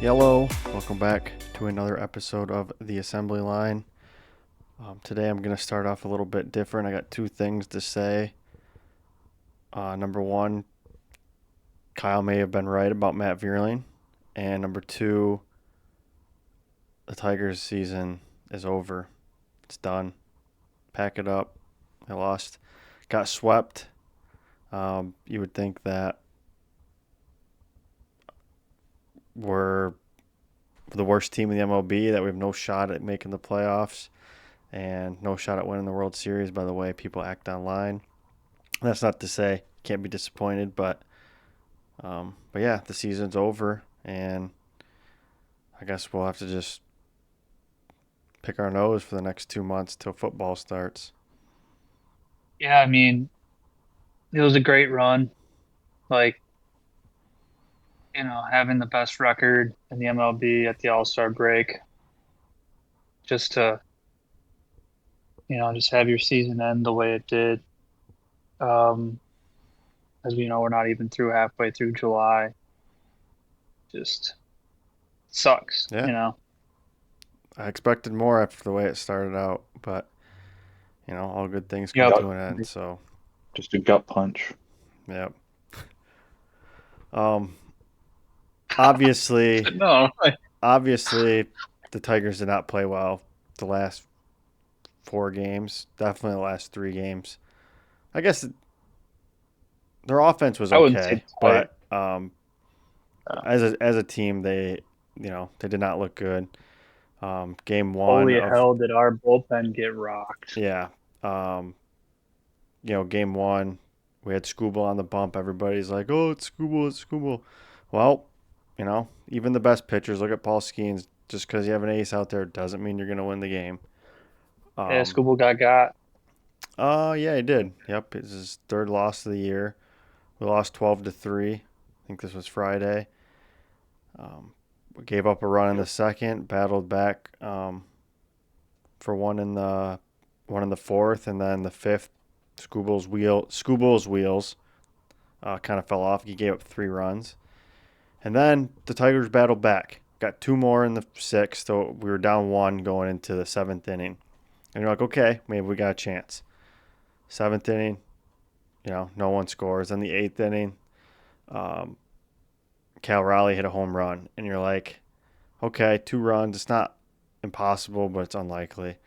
Hello, welcome back to another episode of The Assembly Line. Today I'm going to start off a little bit different. I got two things to say. Number one, Kyle may have been right about Matt Vierling. And number two, the Tigers season is over. It's done. Pack it up. They lost. Got swept. You would think that we're the worst team in the MLB, that we have no shot at making the playoffs and no shot at winning the World Series by the way people act online. That's not to say can't be disappointed, but yeah, the season's over, and I guess we'll have to just pick our nose for the next 2 months till football starts. Yeah, I mean, it was a great run. Like, having the best record in the MLB at the All-Star break, just to, just have your season end the way it did. Um, as we know, we're not even through halfway through July. Just sucks, Yeah, I expected more after the way it started out, but all good things come Yep. to an end. So Just a gut punch. yeah. um obviously No, obviously the Tigers did not play well the last 4 games, definitely the last 3 games. I guess their offense was I wouldn't say okay, play. but as a team, they did not look good. Game one Holy of hell, did our bullpen get rocked? yeah, um, game one, we had Scooble on the bump. Everybody's like, "Oh, it's Scooble, it's Scooble." Well, even the best pitchers. Look at Paul Skeens. Just because you have an ace out there doesn't mean you're gonna win the game. Yeah, Um, Scuba got. yeah, he did. Yep, it's his third loss of the year. We lost 12-3. I think this was Friday. We gave up a run in the second, battled back for one in the fourth, and then the fifth, Scooble's wheels kind of fell off. He gave up 3 runs, and then the Tigers battled back. Got 2 more in the sixth, so we were down 1 going into the seventh inning. And you're like, okay, maybe we got a chance. Seventh inning, no one scores. Then the eighth inning, um, Cal Raleigh hit a home run, and you're like, okay, 2 runs. It's not impossible, but it's unlikely.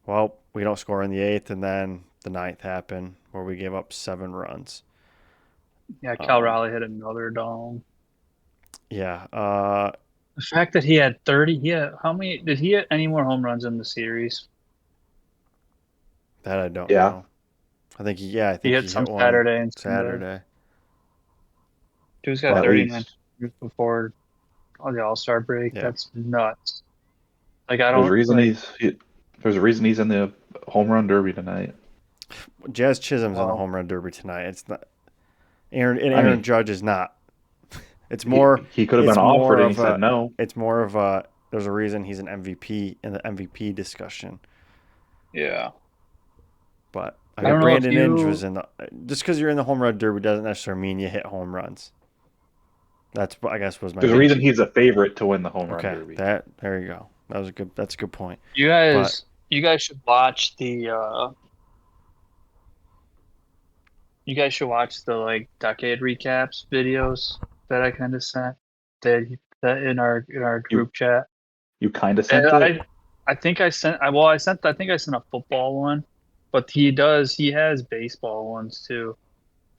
Well, we don't score in the eighth, and then the ninth happened where we gave up 7 runs. Yeah, Cal Um, Raleigh hit another dome. yeah, The fact that he had 30, how many, did he hit any more home runs in the series? that I don't Yeah. know. I He think hit he some hit one Saturday and Sunday. Saturday. Dude's got At But 39 least before the All-Star break. yeah, That's nuts. Like, I there's a don't reason like, there's a reason he's in the home run derby tonight. Jazz Chisholm's in the well, home run derby tonight. It's not Aaron, and I Aaron mean, Judge is not. It's he more. he could have been It's more offered and he of said a. no. It's more of a. There's a reason he's an MVP in the MVP discussion. yeah. But I I Yeah, got don't know if Brandon Inge was you, in the. Just because you're in the home run derby doesn't necessarily mean you hit home runs. That's what I guess was my there's a main. reason he's a favorite to win the home run Okay, derby. there you go. That's a good point. you But guys, you guys should watch like decade recaps videos that I kind of sent that in our You group chat. you kind of And sent it. I think I think I sent a football one, but he has baseball ones too.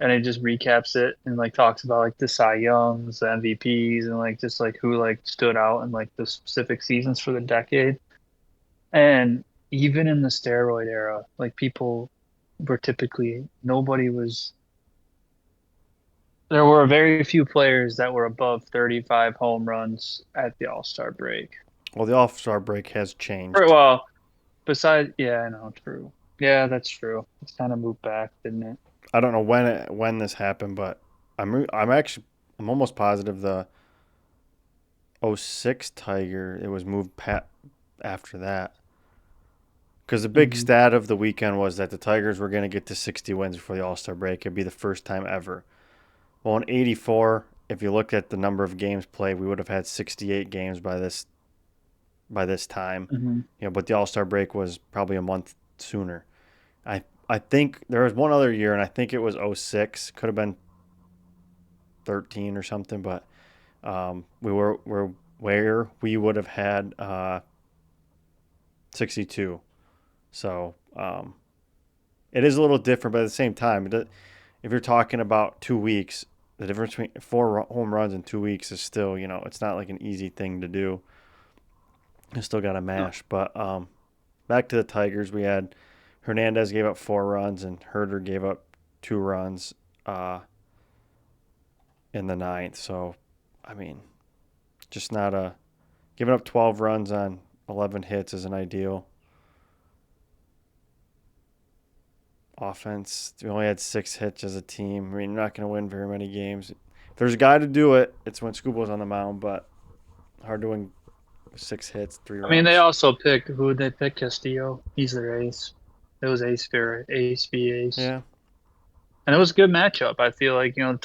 And it just recaps it and like talks about like the Cy Youngs, the MVPs, and like just like who like stood out in like the specific seasons for the decade. And even in the steroid era, like people were typically nobody was there were very few players that were above 35 home runs at the All-Star break. well, the All Star break has Or, changed. well, besides, yeah, I know, true. Yeah, that's true. It's kind of moved back, didn't it? I don't know when this happened, but I'm almost positive the '06 Tiger, it was moved after that. Because the big Hmm. stat of the weekend was that the Tigers were going to get to 60 wins before the All Star break. It'd be the first time ever. Well, in '84, if you look at the number of games played, we would have had 68 games by this time. Hmm. But the All Star break was probably a month sooner. I think there was one other year, and I think it was '06. Could have been 13 or something, but we were where we would have had 62. So it is a little different, but at the same time, if you're talking about 2 weeks, the difference between four home runs in 2 weeks is still, it's not like an easy thing to do. You still got to mash. But back to the Tigers, we had Hernandez gave up 4 runs and Herder gave up 2 runs in the ninth. So, I mean, just not a giving up 12 runs on 11 hits isn't ideal. Offense, we only had 6 hits as a team. I mean, you're not going to win very many games. If there's a guy to do it, it's when Scooble's on the mound, but hard to win 6 hits, three I mean, they runs. also picked who would they pick? Castillo. He's their ace. It was ace for ace v ace, Yeah, and it was a good matchup. I feel like the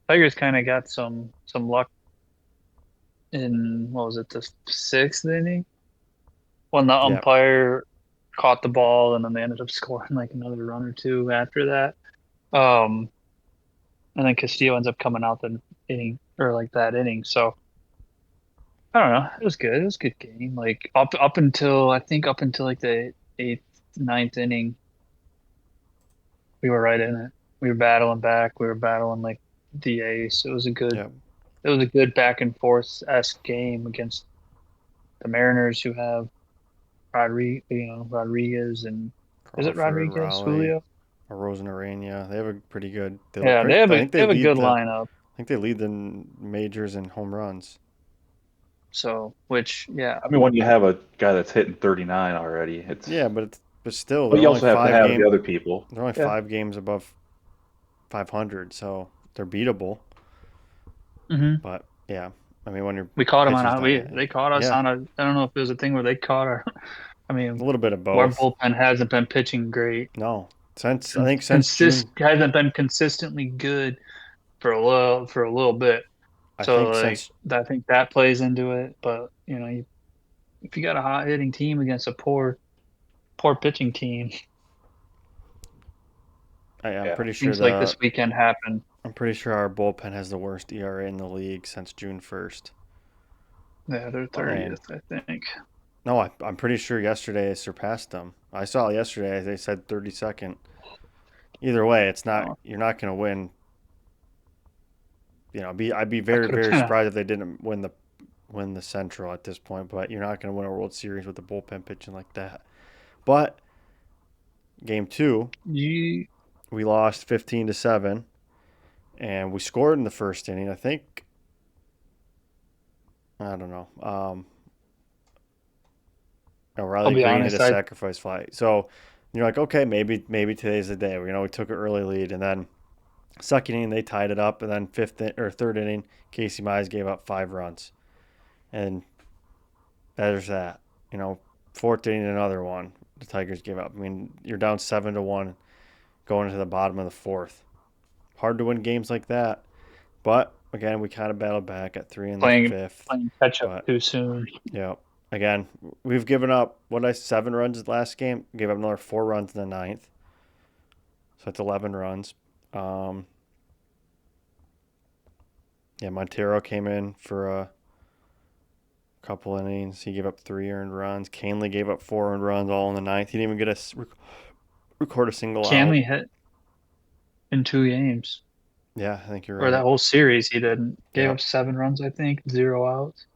Tigers kind of got some luck in what was it, the sixth inning when the yeah. umpire caught the ball, and then they ended up scoring like another run or two after that. Um, and then Castillo ends up coming out the inning or like that inning. So I don't know. It was good. It was a good game. Like up until I think up until like the eighth, ninth inning, we were right in it. We were battling back. We were battling like the ace. Yeah, It was a good back and forth esque game against the Mariners, who have Rodriguez, and is it Crawford, Rodriguez, Raleigh, Julio? Rosenarena. They have a pretty good. Yeah, I think they they have a lead good the. lineup. I think they lead the majors in home runs. So, which yeah, I mean, when you have a guy that's hitting 39 already, Yeah, but still, but you also have to have the other people. they're only yeah. 5 games above 500, so they're beatable. Hmm. But yeah, I mean when your We caught him on pitching's a not we hitting, they caught us yeah, on a I don't know if it was a thing where they caught our I a mean, little bit of our both. bullpen hasn't been pitching great. No, I think since Consist June, hasn't been consistently good for a little bit. I So think like since I think that plays into it. But if you got a hot hitting team against a poor pitching team, I'm Yeah. pretty sure things like this weekend happen. our bullpen has the worst ERA in the league since June 1st. Yeah, they're And 30th, I think. no, I'm pretty sure yesterday it surpassed them. I saw it yesterday. They said 32nd. Either way, it's not. Oh, You're not going to win. I'd be that very could have very been a surprised if they didn't win the Central at this point. But you're not going to win a World Series with the bullpen pitching like that. But game two, you. we lost 15-7, and we scored in the first inning. I think I don't know. I'll Riley be Green hit a honest. I sacrifice fly. So you're like, okay, maybe today's the day. We took an early lead, and then second inning they tied it up, and then or third inning, Casey Mize gave up 5 runs, and there's that. Fourth inning another one. The Tigers gave up. I mean, you're down 7-1 going into the bottom of the fourth. Hard to win games like that, but again, we kind of battled back at three in the playing fifth. playing catch up But too soon. yeah, again, we've given up 7 runs last game. Gave up another 4 runs in the ninth, so that's 11 runs. Um, yeah, Montero came in for a couple innings. He gave up 3 earned runs. Canley gave up 4 earned runs all in the ninth. He didn't even get record a single out. Canley hit in 2 games, Yeah, I think you're or that right. whole series he didn't. Gave Yep. up 7 runs, I think, 0 outs.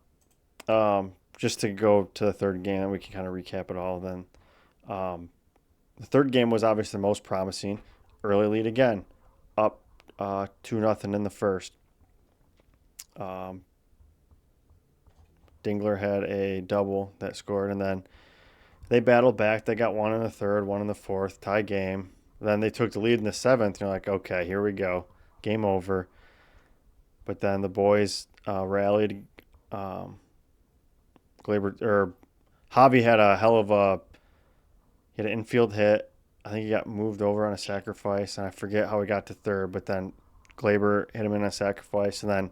Just to go to the third game, and we can kind of recap it all. Then, um, the third game was obviously the most promising. Early lead again, up 2-0 in the first. Um, Dingler had a double that scored, and then they battled back. They got one in the third, one in the fourth, tie game. Then they took the lead in the seventh. And you're like, okay, here we go, game over. But then the boys rallied. Um, Glaber or Javi had a hell of a he had an infield hit. I think he got moved over on a sacrifice, and I forget how he got to third. But then Glaber hit him in a sacrifice, and then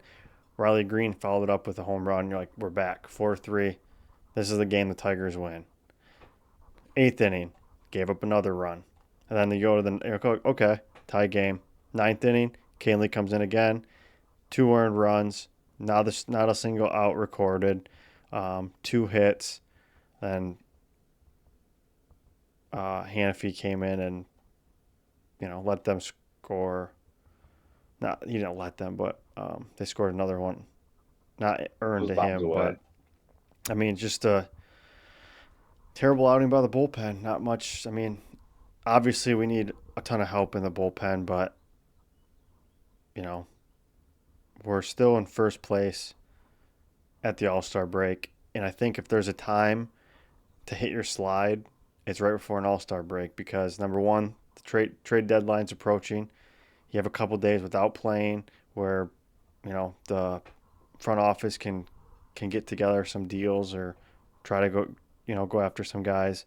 Riley Green followed it up with a home run. You're like, we're back, 4-3. This is the game the Tigers win. Eighth inning, gave up another run, and then you go to the okay, tie game. Ninth inning, Canley comes in again, two earned runs. Now this not a single out recorded, two hits. Then Hanafy came in and let them score. Not he didn't let them, but they scored another one, not earned Those to bombs him. away. But I mean, just a terrible outing by the bullpen. Not much. I mean, obviously we need a ton of help in the bullpen, but you know we're still in first place at the All Star break, and I think if there's a time to hit your slide, it's right before an All Star break because number one, the trade deadline's approaching. You have a couple days without playing where the front office can get together some deals or try to go after some guys.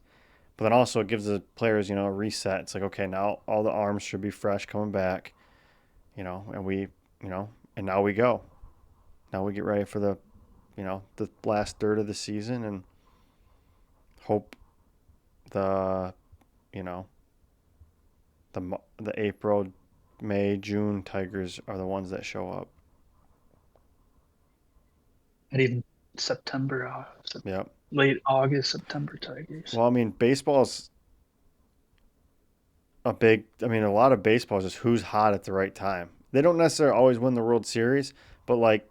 But then also it gives the players a reset. It's like okay, now all the arms should be fresh coming back, and we and now we go. Now we get ready for the last third of the season and hope the you know the April, May, June Tigers are the ones that show up. And even September, Yep. late August, September Tigers. Well, I mean, baseball's a lot of baseball is just who's hot at the right time. They don't necessarily always win the World Series, but like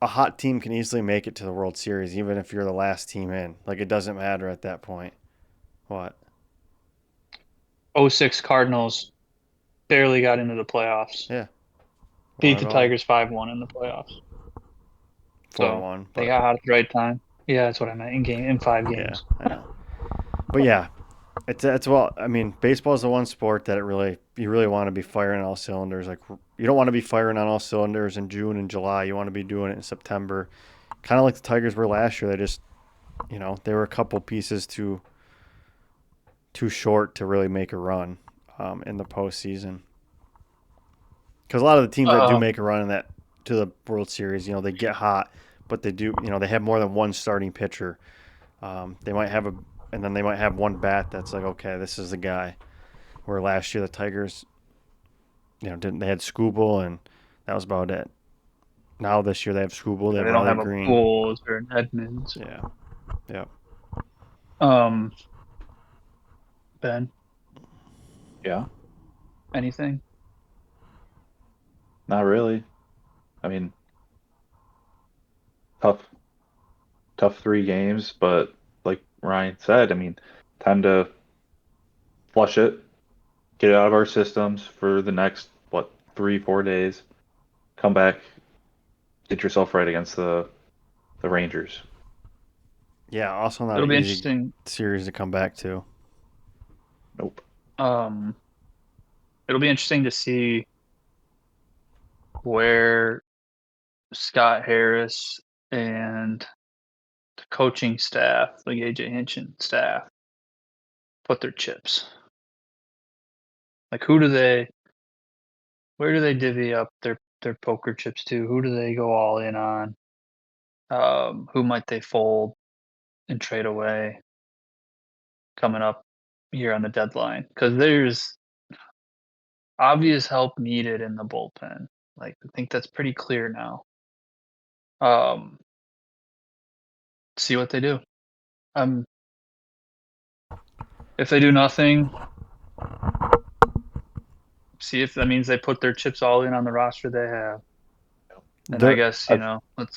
a hot team can easily make it to the World Series, even if you're the last team in. Like it doesn't matter at that point. What? '06 Cardinals barely got into the playoffs. Yeah, won Beat it the all. Tigers 5-1 in the playoffs. Four So one, they but got hot at the right time. Yeah, that's what I meant in five yeah, games. I know. But yeah, it's well. I mean, baseball is the one sport that you really want to be firing on all cylinders. Like you don't want to be firing on all cylinders in June and July. You want to be doing it in September, kind of like the Tigers were last year. They just they were a couple pieces too short to really make a run in the postseason. Because a lot of the teams that do make Um, a run in that to the World Series, they get hot, but they do, they have more than one starting pitcher. They might have and then they might have one bat that's like, okay, this is the guy. Where last year the Tigers, didn't they had Scooble and that was about it. Now this year they have Scooble, they yeah, have they don't Riley have a Green. Bulls or an Edmonds. Yeah, yeah. Um, Ben, Yeah, anything? not really. I mean, tough, tough 3 games, but like Ryan said, I mean, time to flush it, get it out of our systems for the next, what, 3, 4 days. Come back, get yourself right against the Rangers. Yeah, also not It'll an be easy interesting. series to come back to. Nope. Um, it'll be interesting to see where Scott Harris and the coaching staff, like AJ Hinch staff, put their chips. Like where do they divvy up their poker chips to? Who do they go all in on? Who might they fold and trade away coming up here on the deadline? Because there's obvious help needed in the bullpen. Like I think that's pretty clear now. Um, see what they do. Um, if they do nothing, see if that means they put their chips all in on the roster they have. And I There, guess, I've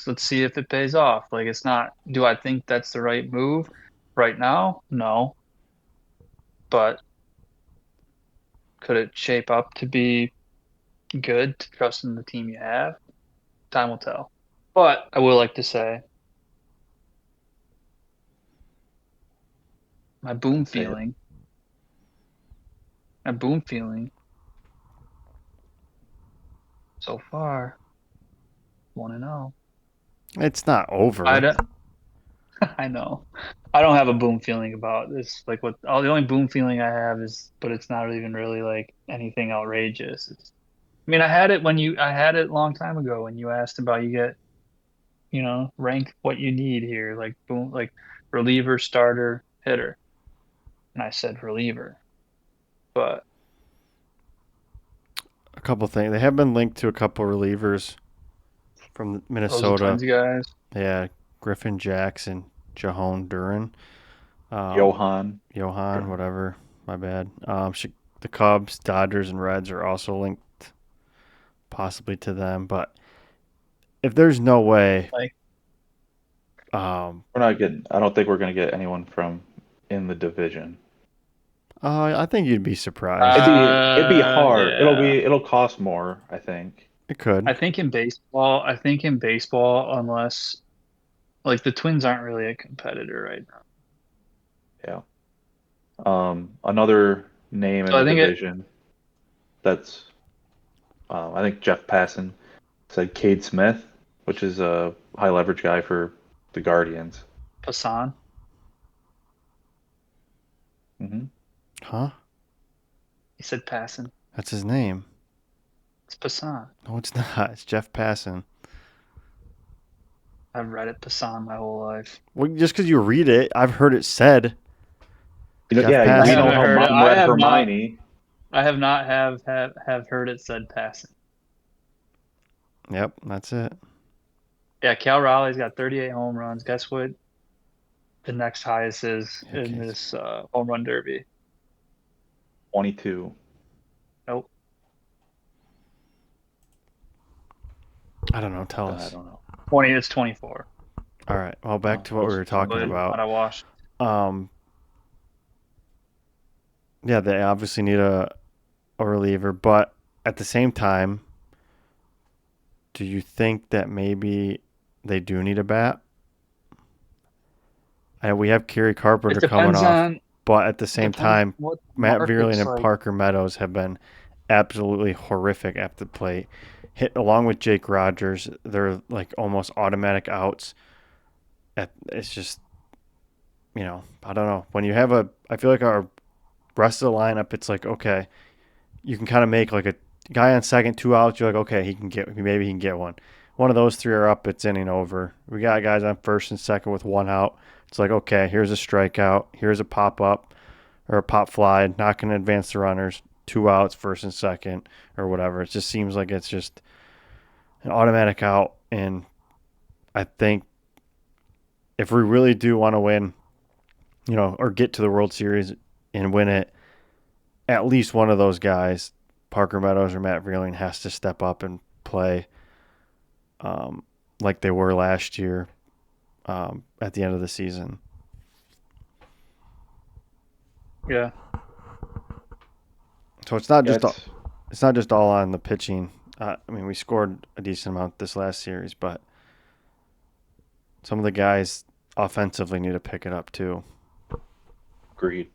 let's see if it pays off. Like it's not, do I think that's the right move right now? No. But could it shape up to be good to trust in the team you have? Time will tell. But I would like to say my boom say it. feeling, my boom feeling so far, 1-0. it's not I over. don't, I know. I don't have a boom feeling about this. Like the only boom feeling I have is, but it's not even really like anything outrageous. I mean, I had it a long time ago when you asked about rank what you need here, like boom, like reliever, starter, hitter, and I said reliever. But A couple things. They have been linked to a couple relievers from those are Minnesota. Twins guys. Yeah, Griffin Jackson, Jahan Duran, um, Johan. Johan, whatever. My bad. The Cubs, Dodgers, and Reds are also linked possibly to them. But if there's no way, Like um, We're not getting. I don't think we're going to get anyone from in the division. I think you'd be surprised. It'd be hard. yeah. It'll cost more, I think. It could. I think in baseball, unless like the Twins aren't really a competitor right now. Yeah. Another name in So the I think it division that's I think Jeff Passan said Cade Smith, which is a high leverage guy for the Guardians. Passan. Hmm. Huh? He said Passan. That's his name. It's Passan. No, it's not. It's Jeff Passan. I've read it Passan my whole life. Well, just because you read it, I've heard it said Jeff Yeah, I we know Passan. haven't how heard it. mom read Hermione. I have not have heard it said Passan. Yep, that's it. Yeah, Cal Raleigh's got 38 home runs. Guess what the next highest is in Okay. this home run derby? 22. Nope. I don't know. Tell I us. don't know. 20 it's 24. All right. Well, back to what we were talking But about. I watched. Um, yeah, they obviously need a reliever, but at the same time, do you think that maybe they do need a bat? And we have Kerry It Carpenter coming depends off, on but at the same depends time, what Matt Vierling market's and like. Parker Meadows have been absolutely horrific at the plate. Hit along with Jake Rogers, they're like almost automatic outs. It's just, I don't know. When you have I feel like our rest of the lineup, it's like, okay, you can kind of make like a guy on second, 2 outs. You're like, okay, maybe he can get one. One of those three are up. It's inning over. We got guys on first and second with 1 out. It's like, okay, here's a strikeout. Here's a pop up or a pop fly. Not going to advance the runners. 2 outs, first and second, or whatever. It just seems like it's just an automatic out. And I think if we really do want to win, or get to the World Series and win it, at least one of those guys, Parker Meadows or Matt Vierling, has to step up and play um, like they were last year at the end of the season. Yeah. So it's not Yeah, just all on the pitching. I mean, we scored a decent amount this last series, but some of the guys offensively need to pick it up too. agreed.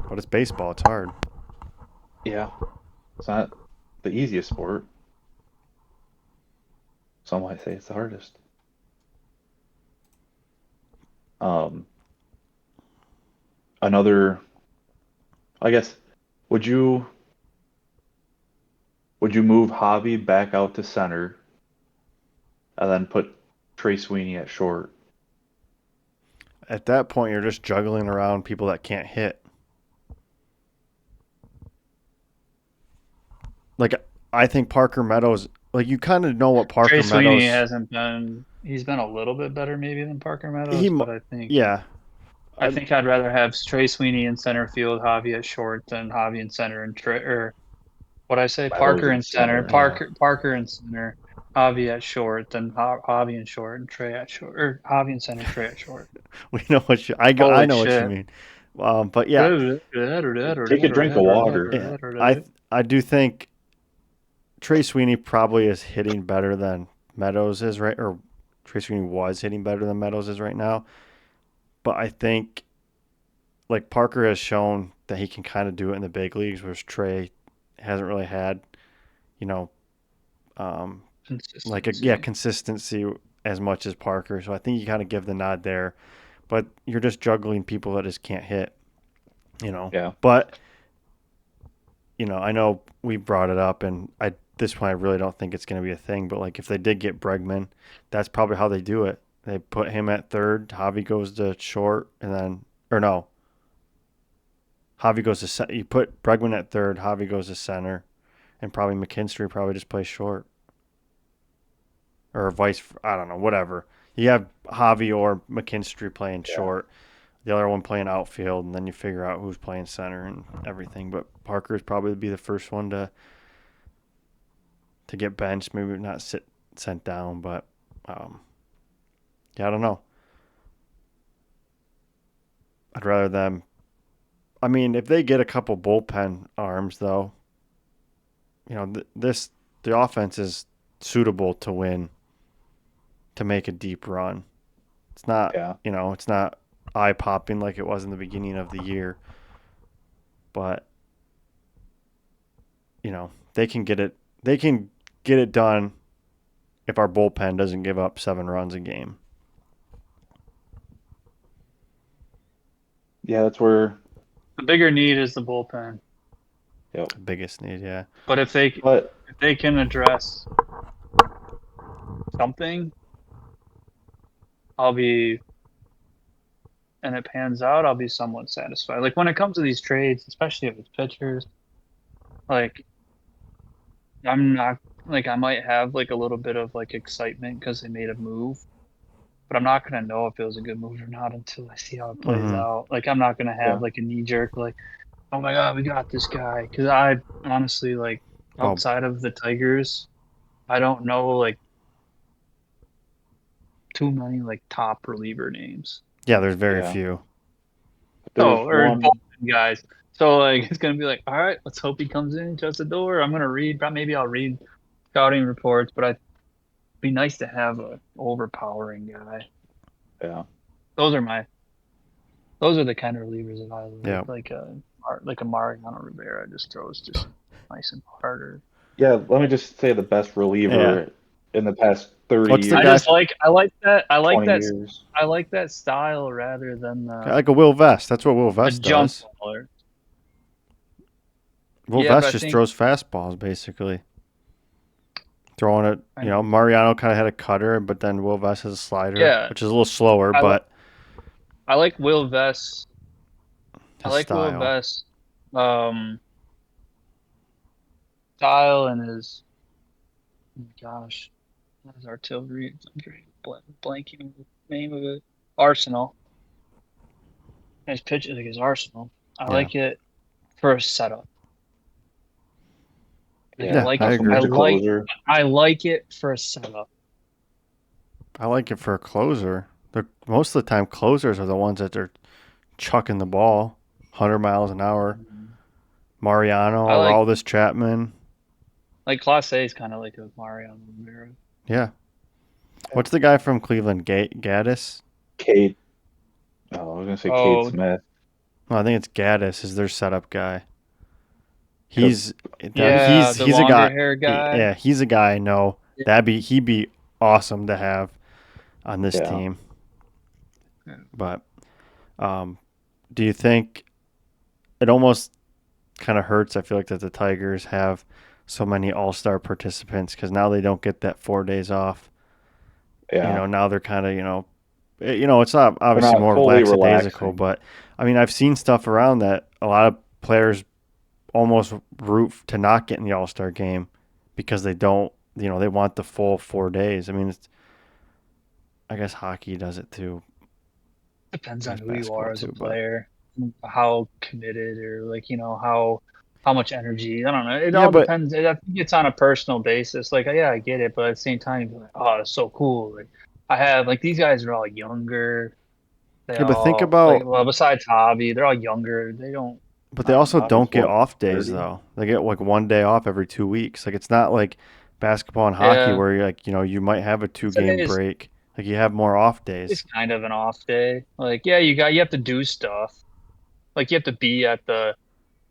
But it's baseball; it's hard. Yeah, it's not the easiest sport. Some might say it's the hardest. Um, Another, I guess, would you move Javi back out to center and then put Trey Sweeney at short? At that point, you're just juggling around people that can't hit. Like I think Parker Meadows. Like you kind of know what Parker Trey Sweeney Meadows. hasn't been he's been a little bit better maybe than Parker He, Meadows, but yeah. I think I'd rather have Trey Sweeney in center field, Javi at short, than Javi in center and Trey or what I say, Meadows Parker in in center, center. Yeah. Parker in center, Javi at short, then Javi in short and Trey at short, or Javi in center, Trey at short. We know what you. I Holy know what you shit! mean. But yeah, Take a drink of water. yeah. I do think Trey Sweeney probably is hitting better than Meadows is right, or Trey Sweeney was hitting better than Meadows is right now. But I think like Parker has shown that he can kind of do it in the big leagues, whereas Trey hasn't really had, you know, um, Consistency. consistency as much as Parker. So I think you kind of give the nod there, but you're just juggling people that just can't hit, Yeah. But I know we brought it up, and at this point, I really don't think it's going to be a thing. But like, if they did get Bregman, that's probably how they do it. They put him at third. Javi goes to short, and then or no, Javi goes to center. You put Bregman at third. Javi goes to center, and probably McKinstry probably just plays short, or vice. I don't know. Whatever. You have Javi or McKinstry playing Yeah. short, the other one playing outfield, and then you figure out who's playing center and everything. But Parker's probably be the first one to get benched, maybe not sent down, but um, yeah, I don't know. I'd rather them. I mean, if they get a couple bullpen arms, though, the offense is suitable to win, to make a deep run. It's not, Yeah. it's not eye popping like it was in the beginning of the year, but they can get it. They can get it done if our bullpen doesn't give up 7 runs a game. Yeah, that's where. The bigger need is the bullpen. Yep. The biggest need, yeah. But if But they can address something, I'll be and it pans out, I'll be somewhat satisfied. Like when it comes to these trades, especially if it's pitchers, like I'm not like I might have like a little bit of like excitement because they made a move, but I'm not gonna know if it was a good move or not until I see how it plays Mm-hmm. out. Like I'm not gonna yeah, have like a knee jerk like, oh my god, we got this guy. Because I honestly like Well, outside of the Tigers, I don't know like too many like top reliever names. yeah, there's very yeah. few. There's Oh, or one. bullpen guys. So like it's gonna be like, all right, let's hope he comes in, shuts the door. I'm gonna read, but maybe I'll read scouting reports, but I'd be nice to have a overpowering guy. Yeah. Those are my those are the kind of relievers that I Yeah. like a Mariano Rivera just throws just nice and harder. Yeah. Let me just say the best Yeah. reliever in the past 30 What's the I guy? years, just like I like 20 that years. I like that style rather than Like a Will Vest. That's what Will a Vest jump does. baller. Will Yeah, but Vest I just think throws fastballs, basically. Throwing it, I know. Mariano kind of had a cutter, but then Will Vest has a slider, Yeah, which is a little slower, I li- but I like Will Vest. I his like Will style. Vest um style and his gosh, his artillery. I'm blanking on the name of it. Arsenal. His pitch like his arsenal. I Yeah. like it for a setup. Like Yeah. Yeah, I Not so much agree. a closer. I like it for a setup. I like it for a closer. Most of the time, closers are the ones that are chucking the ball 100 miles an hour. Mariano, I Aroldis Chapman. like Class A is kind of like a Mariano Rivera. Yeah. Yeah. What's the guy from Cleveland? Gaddis? Kate. Oh, I was gonna say Kate Oh Smith. No, I think it's Gaddis is their setup guy. Because yeah, the He's a longer guy. hair guy. Yeah, he's a guy I know. Yeah. He'd be awesome to have on this yeah, team. But do you think it almost kind of hurts? I feel like that the Tigers have so many All-Star participants because now they don't get that 4 days off. yeah. Now they're kind of it's not They're obviously not more fully lackadaisical, relaxing. but I mean I've seen stuff around that a lot of players almost root to not get in the All Star game because they don't, they want the full 4 days. I mean, I guess hockey does it too. Depends I on guess who you basketball are as a too, but player, how committed or like how much energy. I don't know. It yeah, all but depends. I think it's on a personal basis. Like, yeah, I get it, but at the same time, you're like, oh, it's so cool. Like, I have like these guys are all younger. They yeah, but think all like about, well, besides Hobby, they're all younger. They don't. but I they don't also know. Hobby's don't get what, off days 30? though. They get like 1 day off every 2 weeks. Like it's not like basketball and hockey Yeah, where you're like, you might have a two today game break. Like you have more off is days. kind of an off day. Like, yeah, you have to do stuff. Like you have to be at the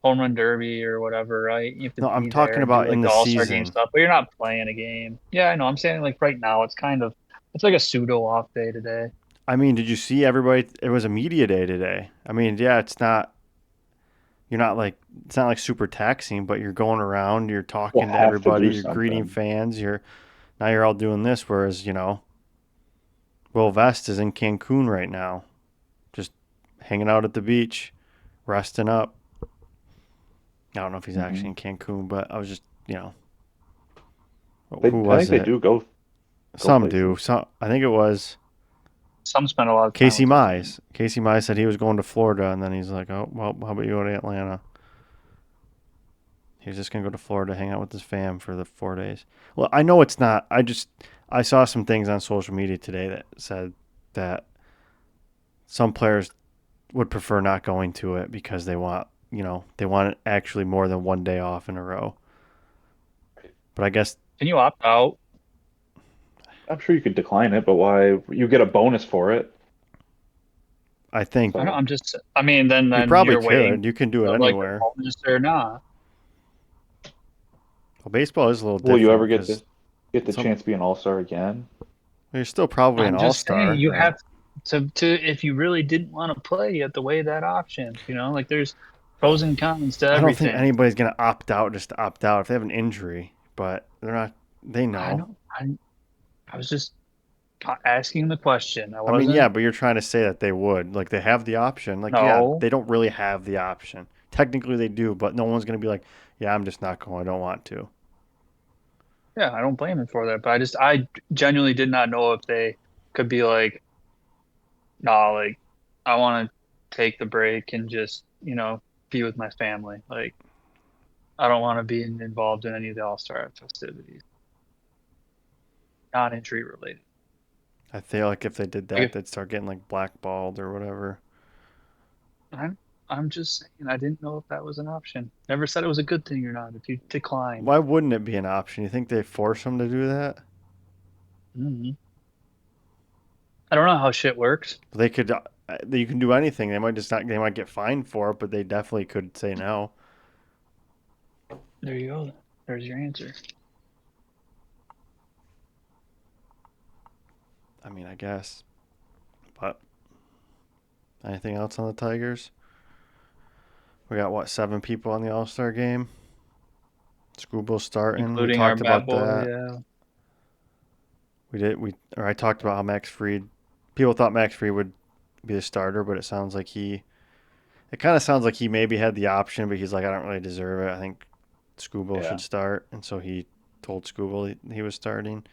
home run derby or whatever, right? You have to No, I'm be there talking and do about in like the the All Star game season. stuff, but you're not playing a game. Yeah, I know. I'm saying like right now, it's like a pseudo off day today. I mean, did you see everybody? It was a media day today. I mean, yeah, it's not, you're not like it's not like super taxing, but you're going around, you're We'll talking to have to everybody, do you're greeting something. fans, you're all doing this. Whereas Will Vest is in Cancun right now, just hanging out at the beach, resting up. I don't know if he's actually Hmm. in Cancun, but I was just I who was think they it? do go Some do. places. Some I think it was Some spend a lot of time Casey with their family. Mize. Casey Mize said he was going to Florida, and then he's like, "Oh well, how about you go to Atlanta?" He was just gonna go to Florida, hang out with his fam for the 4 days. Well, I know it's not. I saw some things on social media today that said that some players would prefer not going to it because they want actually more than 1 day off in a row. But I guess Can you opt out? I'm sure you could decline it, but why? You get a bonus for it. I think I don't, So, I'm just. I mean, then you then probably you're waiting could. You can do it of like the anywhere. bonus or not. Well, baseball is a little will you ever different because get the some chance to be an all-star again? you're still probably an I'm all just saying star. you Yeah. have to if you really didn't want to play, you have to weigh that options. Like there's pros and cons to I don't think everything. anybody's gonna opt out just to opt out if they have an injury, but they're not. They I know. know. I was just asking the question. I I mean, yeah, wasn't. but you're trying to say that they would. Like they have the option. Like, yeah, No. they don't really have the option. Technically they do, but no one's gonna be like, yeah, I'm just not going. I don't want to. Yeah, I don't blame him for that. But I genuinely did not know if they could be like, nah, like I want to take the break and just be with my family. Like I don't want to be involved in any of the All Star festivities, not injury related. I feel like if they did Like that, if they'd start getting like blackballed or whatever. I'm I'm just saying I didn't know if that was an option. Never said it was a good thing or not. If you declined, Why wouldn't it be an option? You think they force them to do that? hmm I don't know how shit works. They could. You can do anything. They might just not. They might get fined for it, but they definitely could say no. There you go. There's your answer. I mean, I guess. But anything else on the Tigers? We got what 7 people on the All Star game. Scooble's starting. We Including our talked bat about boy. that. Yeah. We did. Or I talked about how Max Fried. People thought Max Fried would be the starter, but it sounds like he. It kind of sounds like he maybe had the option, but he's like, I don't really deserve it. I think Scooble should Yeah. start, and so he told Scooble he was starting,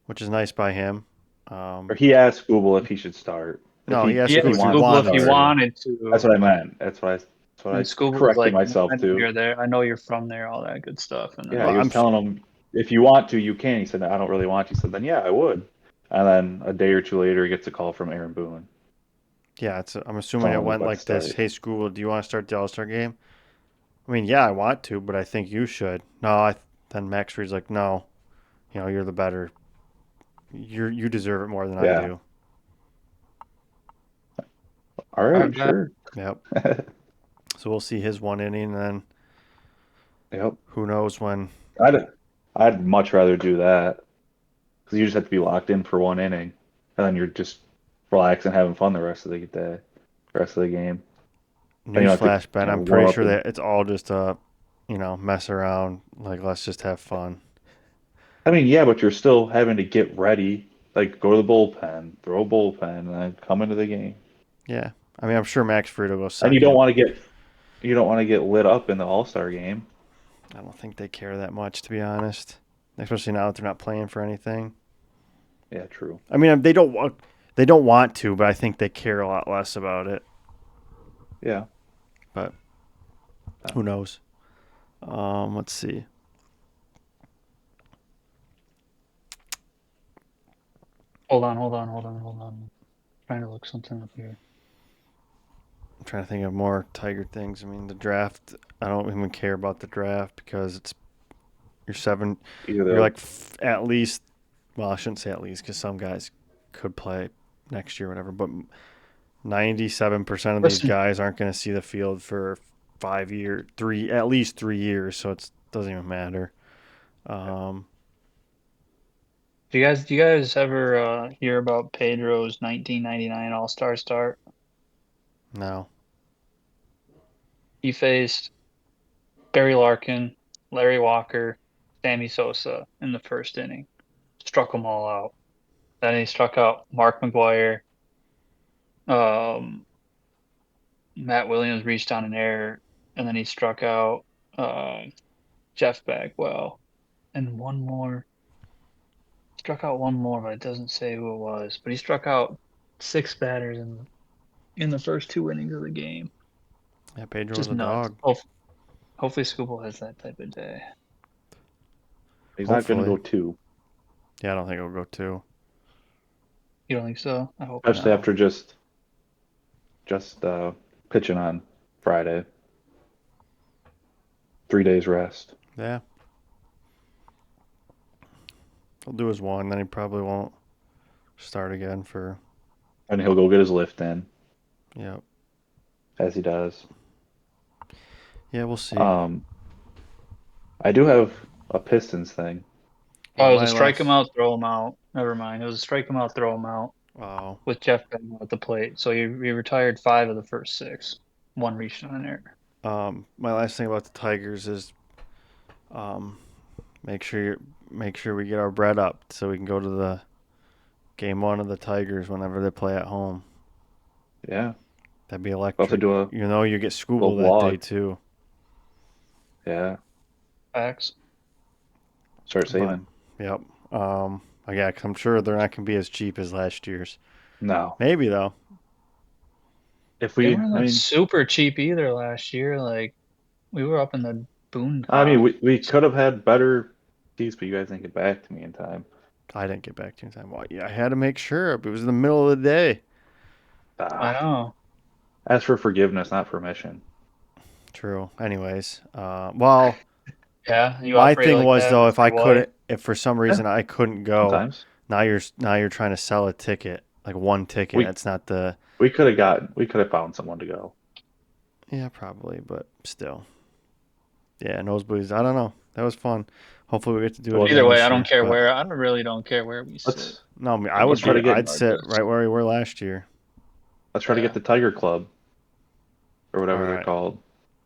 which is nice by him. Or he asked Google if he should start. No, he If asked He he Scooble asked if he wants to Scuba if he wanted start. to. wanted That's to, what I meant. That's what and I Scuba was corrected like, myself "I know to. you're there. I know you're from there. All that good stuff." And Yeah, then Well, he was I'm telling him if you want to, you can. He said, I don't really want to. He said, then yeah, I would. And then a day or two later, he gets a call from Aaron Boone yeah. I'm assuming telling it him he's went about to like this. start. Hey, Scooble, do you want to start the All Star game? I mean, yeah, I want to, but I think you should. No, then Max Fried's like, no, you're the better. You deserve it more than I Yeah. do. All I right, bet. sure. Yep. So we'll see his 1 inning, and then Yep. who knows when. I'd I'd much rather do that because you just have to be locked in for 1 inning, and then you're just relaxing, having fun the rest of the day, rest of the game. Then you don't have to, Newsflash, Ben. I'm warm pretty up sure and. that it's all just mess around. Like, let's just have fun. I mean, yeah, but you're still having to get ready, like go to the bullpen, throw a bullpen, and then come into the game. Yeah. I mean, I'm sure Max Fried will go And second. you don't want to get lit up in the All-Star game. I don't think they care that much, to be honest. Especially now that they're not playing for anything. Yeah, true. I mean, they don't want to, but I think they care a lot less about it. Yeah. But Uh, who knows? Let's see. Hold on. Trying to look something up here. I'm trying to think of more Tiger things. I mean, the draft. I don't even care about the draft because you're seven. Either You're they'll, like at least. Well, I shouldn't say at least because some guys could play next year, or whatever. But 97% of these Listen, guys aren't going to see the field for 5 years, at least 3 years. So it doesn't even matter. Um, do you guys ever hear about Pedro's 1999 All Star start? no, He faced Barry Larkin, Larry Walker, Sammy Sosa in the first inning. Struck them all out. Then he struck out Mark McGuire. Um, Matt Williams reached on an error, and then he struck out Jeff Bagwell. And one more. Struck out one more, but it doesn't say who it was. But he struck out 6 batters in the first 2 innings of the game. Yeah, Pedro was Just a nuts. dog. Hopefully Scooball has that type of day. He's not going to Hopefully. go 2, Yeah, I don't think it'll go 2. You don't think so? I hope especially not. after just pitching on Friday. 3 days rest. Yeah. He'll do his one, then he probably won't start again for. And he'll go get his lift in, Yep. as he does. Yeah, we'll see. I do have a Pistons thing. Oh, it was my a strike him last. out, throw him out. Never mind. It was a strike him out, throw him out Wow. with Jeff Bagwell at the plate. So he retired 5 of the first 6. One reached on an error. My last thing about the Tigers is, um, make sure we get our bread up so we can go to the game 1 of the Tigers whenever they play at home. Yeah. That'd be We'll have to electric. do a You know, you get little Scooble that day vlog. too. Yeah. Facts. Start saving. Yep. Yeah, 'cause I'm sure they're not gonna be as cheap as last year's. No. Maybe though. If They we, weren't like super cheap either last year. Like we were up in the boondocks. we could have had better seats, but you guys didn't get back to me in time. I didn't get back to you in time. Well, yeah, I had to make sure. It was in the middle of the day. I Ah, know. ask for forgiveness, not permission. True. Anyways, well, Yeah, you my operate thing like was that though, with your wife. if for some Yeah, reason I couldn't go, sometimes now you're trying to sell a ticket, like one ticket. we That's not the. we could have found someone to go. Yeah, probably, but still. Yeah, nosebleeds. I don't know. That was fun. Hopefully we get to do it Either again way, this I year. don't care But where. I really don't care where we sit. Let's no, I mean, As long as we're get I'd sit regardless. right where we were last year. let's try to get Yeah. the Tiger Club or All whatever they're right. called,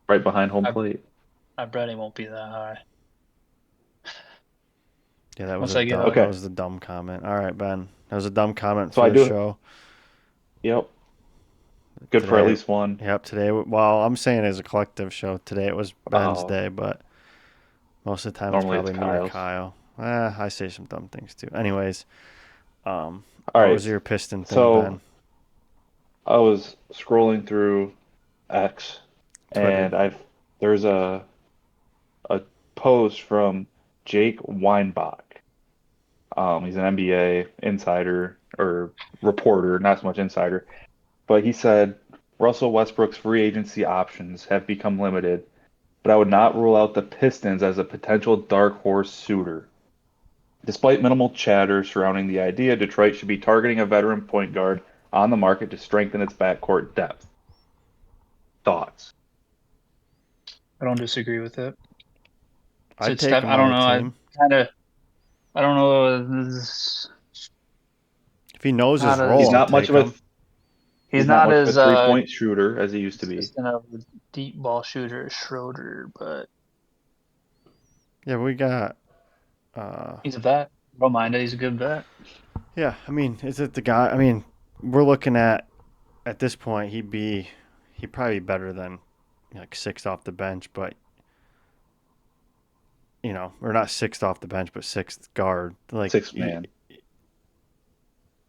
right behind home I plate. I bet it won't be that high. Yeah, that was Once a I get dumb. up. That Okay, was the dumb comment. All right, Ben. That was a dumb comment so for I the do. show Yep, good for at today. least one. Yep, today. Well, I'm saying as a collective show. Today it was Ben's Oh, day, but most of the time it's normally it's probably me or Kyle's. Kyle. I say some dumb things too. Anyways, All what was right, your piston thing, so Ben? I was scrolling through X, Twitter. and I've there's a post from Jake Weinbach. He's an NBA insider or reporter, not so much insider, but he said Russell Westbrook's free agency options have become limited, but I would not rule out the Pistons as a potential dark horse suitor. Despite minimal chatter surrounding the idea, Detroit should be targeting a veteran point guard on the market to strengthen its backcourt depth. Thoughts? I don't disagree with it. So I'd it's take def- him I on don't the know. team I don't know. if he knows his Not role. He's I'll as not much take of a him. he's not not much of a as 3-point shooter as he used to be. consistent of a deep ball shooter as Schroeder, but Yeah, we got. Uh, he's a vet. Don't mind it. He's a good vet. yeah, I mean, is it the guy? I mean, we're looking at this point. He'd probably be better than like sixth off the bench, but or not sixth off the bench, but sixth guard. Like, Sixth man.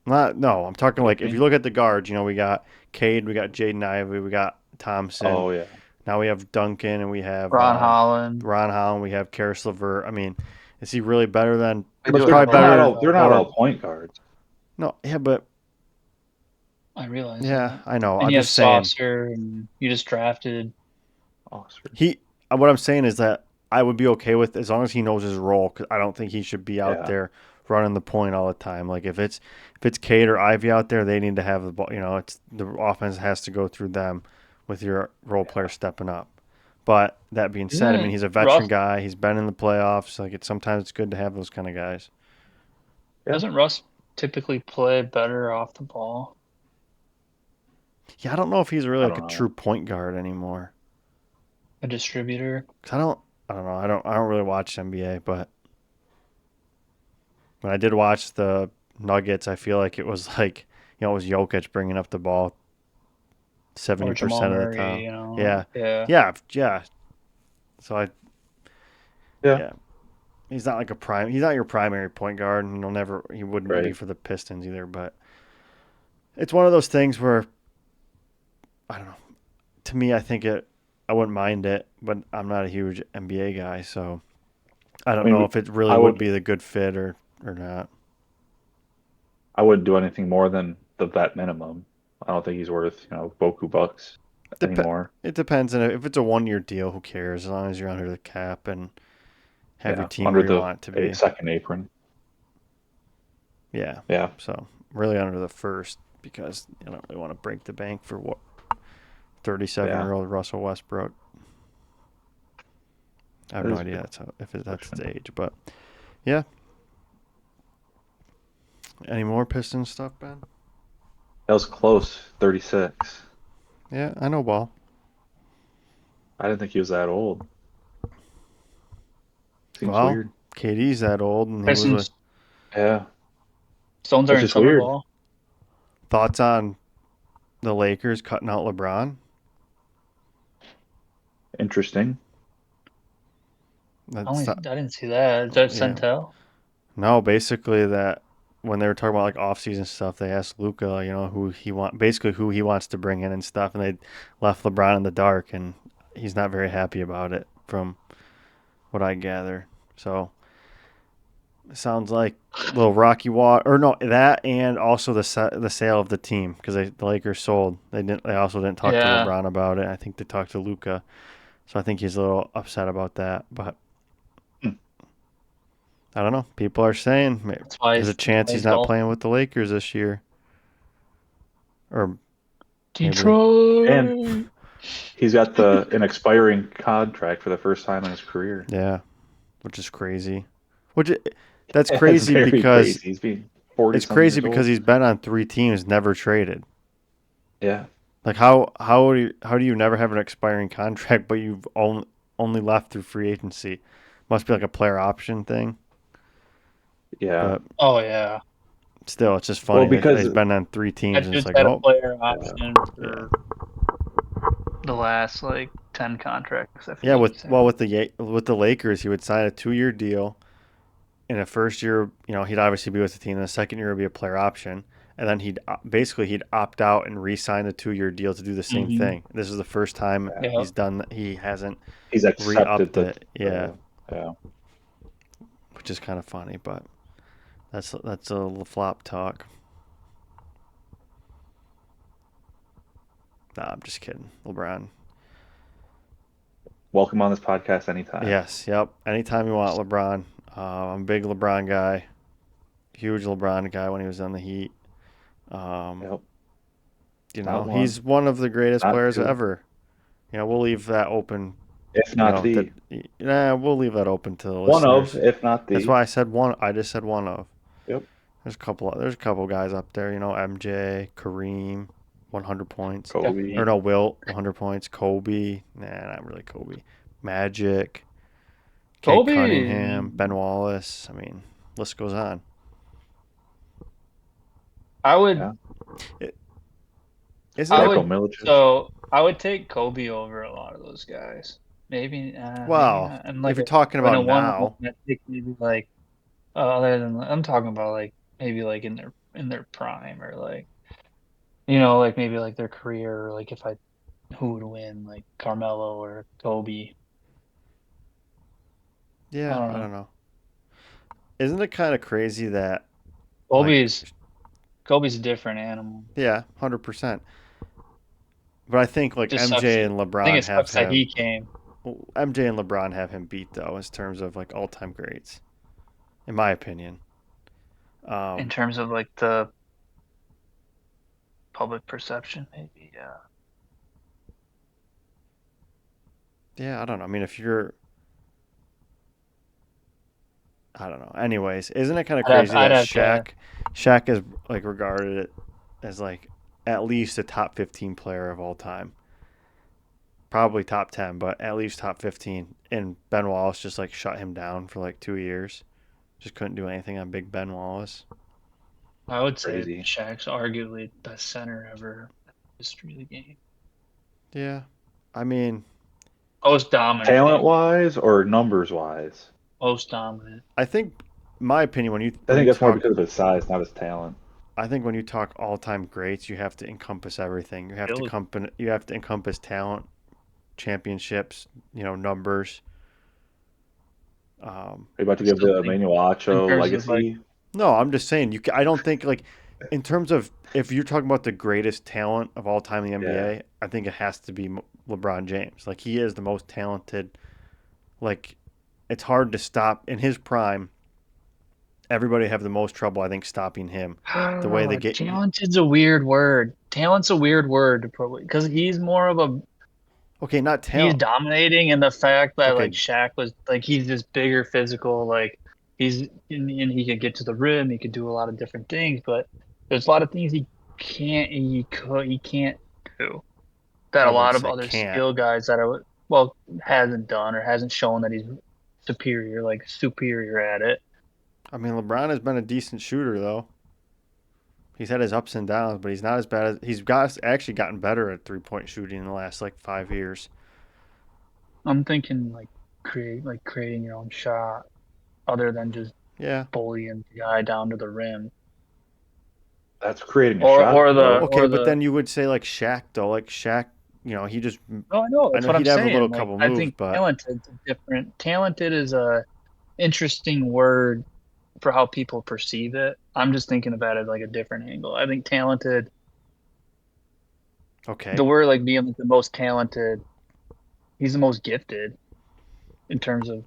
not no. I'm talking What like do you if you mean? look at the guards, we got Cade, we got Jaden Ivey, we got Thompson. Oh yeah. Now we have Duncan, and we have Ron Holland. Ron Holland. We have Karis LeVert. I mean, is he really better than? They But He's do they're have probably a they're not lot better. all of. they're not Or all point guards. no, yeah, but I realize yeah, that. I know. And I'm you have just saying Saucer, and you just drafted. Oh, sure. he. What I'm saying is that I would be okay with as long as he knows his role. Because I don't think he should be out Yeah. there running the point all the time. Like if it's Cade or Ivy out there, they need to have the ball. It's the offense has to go through them with your role player stepping up. But that being said, I mean Isn't he's a veteran Russ? guy. He's been in the playoffs. Like sometimes it's good to have those kind of guys. Yeah. Doesn't Russ typically play better off the ball? Yeah, I don't know if he's really I like don't a true know. point guard anymore. a distributor. 'Cause I don't know. I don't really watch NBA, but when I did watch the Nuggets, I feel like it was like, it was Jokic bringing up the ball Or Jamal 70% of the Murray, time. you know. Yeah. Yeah. Yeah. Yeah. So Yeah, yeah, he's not your primary point guard, and he wouldn't be right. for the Pistons either, but it's one of those things where, I don't know. To me, I wouldn't mind it, but I'm not a huge NBA guy, so I I don't mean, know if it really I would would be the good fit or not. I wouldn't do anything more than the vet minimum. I don't think he's worth, Boku bucks Dep- anymore. it depends, and if it's a 1 year deal, who cares? As long as you're under the cap and have your Yeah, team under where you the want it to be. second apron. Yeah. Yeah, So really under the first, because you don't really want to break the bank for what, 37 yeah, year old Russell Westbrook. I have that no is idea if that's its unfortunate. age, but yeah. Any more Piston stuff, Ben? That was close, 36. Yeah, I know ball. I didn't think he was that old. Seems Well, weird. KD's that old, and he was with Pistons, Yeah, Stones are it's in just summer weird. ball. thoughts on the Lakers cutting out LeBron. Interesting. That's I not, didn't see that. Is that yeah. Centel? No, basically that when they were talking about like off-season stuff, they asked Luca, who he wants to bring in and stuff, and they left LeBron in the dark, and he's not very happy about it, from what I gather. So it sounds like a little rocky water, or no, that, and also the sale of the team, because the Lakers sold. They also didn't talk to Yeah. LeBron about it. I think they talked to Luca, so I think he's a little upset about that. But Hmm. I don't know. People are saying there's a That's chance why he's he's not playing golfing. with the Lakers this year, or maybe. And Detroit. he's got the an expiring contract for the first time in his career. Yeah, which is crazy. Which that's Yeah, it's crazy very because crazy. He's being 40 it's some crazy years because old. he's been on 3 teams, never traded. Yeah. Like how do you never have an expiring contract, but you've only left through free agency? Must be like a player option thing. Yeah. But Oh yeah. still, it's just Well, funny that because he's been on 3 teams, That and it's dude's like, had a oh, player yeah, option yeah, for the last like 10 contracts, I feel yeah. like With he's had. well, with the Lakers, he would sign a 2 year deal. In the first year, he'd obviously be with the team. In the second year would be a player option, and then he'd opt out and re-sign the 2 year deal to do the same Hmm. thing. This is the first time yeah. Yeah. he's done that. He hasn't He's accepted re-upped the, it. Yeah, the yeah. which is kind of funny, but that's a little flop talk. Nah, I'm just kidding. LeBron. Welcome on this podcast anytime. Yes, yep. Anytime you want LeBron. I'm a big LeBron guy. Huge LeBron guy when he was on the Heat. Um, Yep. Not one, he's one of the greatest not players two, ever. We'll leave that open. if not That the we'll leave that open to the one of, listeners. if not That's the. why I said one. I just said one of. Yep. There's a couple guys up there. MJ, Kareem, 100 points. Or Kobe. Definitely. no, Wilt, 100 points. Kobe, nah, not really Kobe. Magic, Kate Kobe. Cunningham, Ben Wallace. I mean, list goes on. I would Yeah. It, isn't I it? Darko would Milicic. so I would take Kobe over a lot of those guys. Maybe Well, not. And if like you're talking in about a one-on-one, now, I think maybe like other than I'm talking about like maybe like in their prime or like like maybe like their career or like if I who would win like Carmelo or Kobe. I yeah, don't I know. don't know. Isn't it kind of crazy that, like, Kobe's Kobe's a different animal. yeah, 100%. But I think like Just sucks MJ that and I think LeBron it have sucks that him. he came MJ and LeBron have him beat though, in terms of like all-time greats, in my opinion. in Um, terms of like the public perception, maybe. Yeah. yeah, I don't know. I mean, I don't know. Anyways, isn't it kind of crazy I'd that have to. Shaq is like regarded as like at least a top 15 player of all time? probably top 10, but at least top 15. And Ben Wallace just like shut him down for like 2 years. Just couldn't do anything on Big Ben Wallace. I would say Crazy. Shaq's arguably the best center ever in the history of the game. Yeah. I mean, Most dominant, Talent maybe. wise or numbers wise? Most dominant. I think my opinion I when think you that's more talk because of his size, not his talent. I think when you talk all-time greats, you have to encompass everything. Skill. You have to encompass talent, championships, numbers. Um, Are you about to I give still the think Emmanuel in Acho terms of like legacy? no, I'm just saying I don't think like in terms of if you're talking about the greatest talent of all time in the Yeah. NBA, I think it has to be LeBron James. Like he is the most talented. Like it's hard to stop in his prime. Everybody have the most trouble, I think, stopping him. The way they get talented's a weird word. Talent's a weird word to put because he's more of a okay, not he's talent. dominating in the fact that like Okay, Shaq was like he's this bigger physical like and he could get to the rim, he could do a lot of different things, but there's a lot of things he can't do that I a lot wouldn't of say other can't. skill guys that are well hasn't done or hasn't shown that he's superior at it. I mean, LeBron has been a decent shooter though. He's had his ups and downs, but he's not as bad as he's got actually gotten better at 3-point shooting in the last like 5 years. I'm thinking like creating your own shot other than just Yeah. bullying the guy down to the rim. That's creating a Or shot, or the though. Okay, or but the then you would say like Shaq though, like Shaq, he just no, I know I that's know what I'm he'd have a little saying. Like couple I moves, think but talented different. Talented is a interesting word for how people perceive it. I'm just thinking about it like a different angle. I think talented, the okay. word like being like the most talented, he's the most gifted in terms of,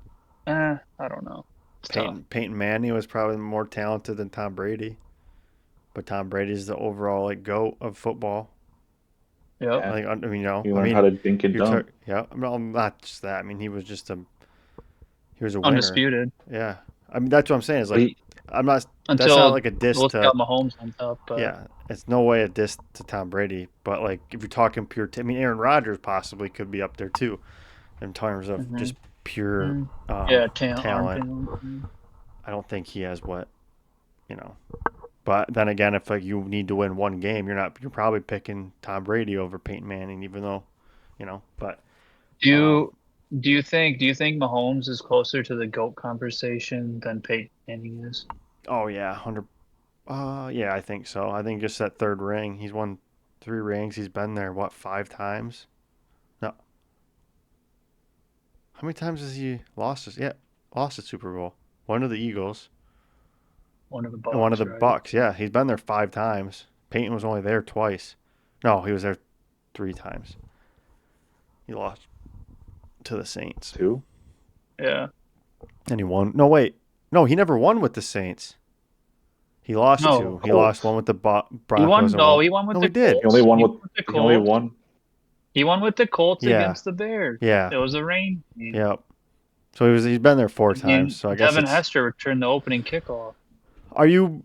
I don't know. It's tough. Peyton Manning was probably more talented than Tom Brady, but Tom Brady's the overall like goat of football. Yep. Yeah. I mean, He learned how to dink and dunk. yeah. I mean, not just that. I mean, he was a winner. Undisputed Yeah. I mean, that's what I'm saying. Is But like he, I'm not. That's not until like a diss let's to. got Mahomes on top, but Yeah, it's no way a diss to Tom Brady. But like, if you're talking pure, I mean, Aaron Rodgers possibly could be up there too, in terms of mhm. just pure Mm. Yeah, arm talent. talent. I don't think he has what you know. But then again, if like you need to win one game, you're probably picking Tom Brady over Peyton Manning, even though, But Do um, you do you think Mahomes is closer to the GOAT conversation than Peyton Manning is? oh yeah, 100. Yeah, I think so. I think just that third ring, he's won 3 rings. He's been there what 5 times? No, how many times has he lost? Yeah, lost a Super Bowl. One to the Eagles One of the and one of Bucks, the right? Bucks. Yeah, he's been there 5 times. Peyton was only there twice. No, he was there 3 times. He lost to the Saints. too. Yeah. And he won. No, wait. No, he never won with the Saints. He lost two. No, He lost one Colts. with the he Broncos won. and No, one. he won with No, he the did. He only Colts. won He with. won with the He only Colts. won. He won with the Colts Yeah. against the Bears. Yeah. It was a rain game. Yep. So he's been there 4 times. And So I guess Devin it's. Hester returned the opening kickoff. Are you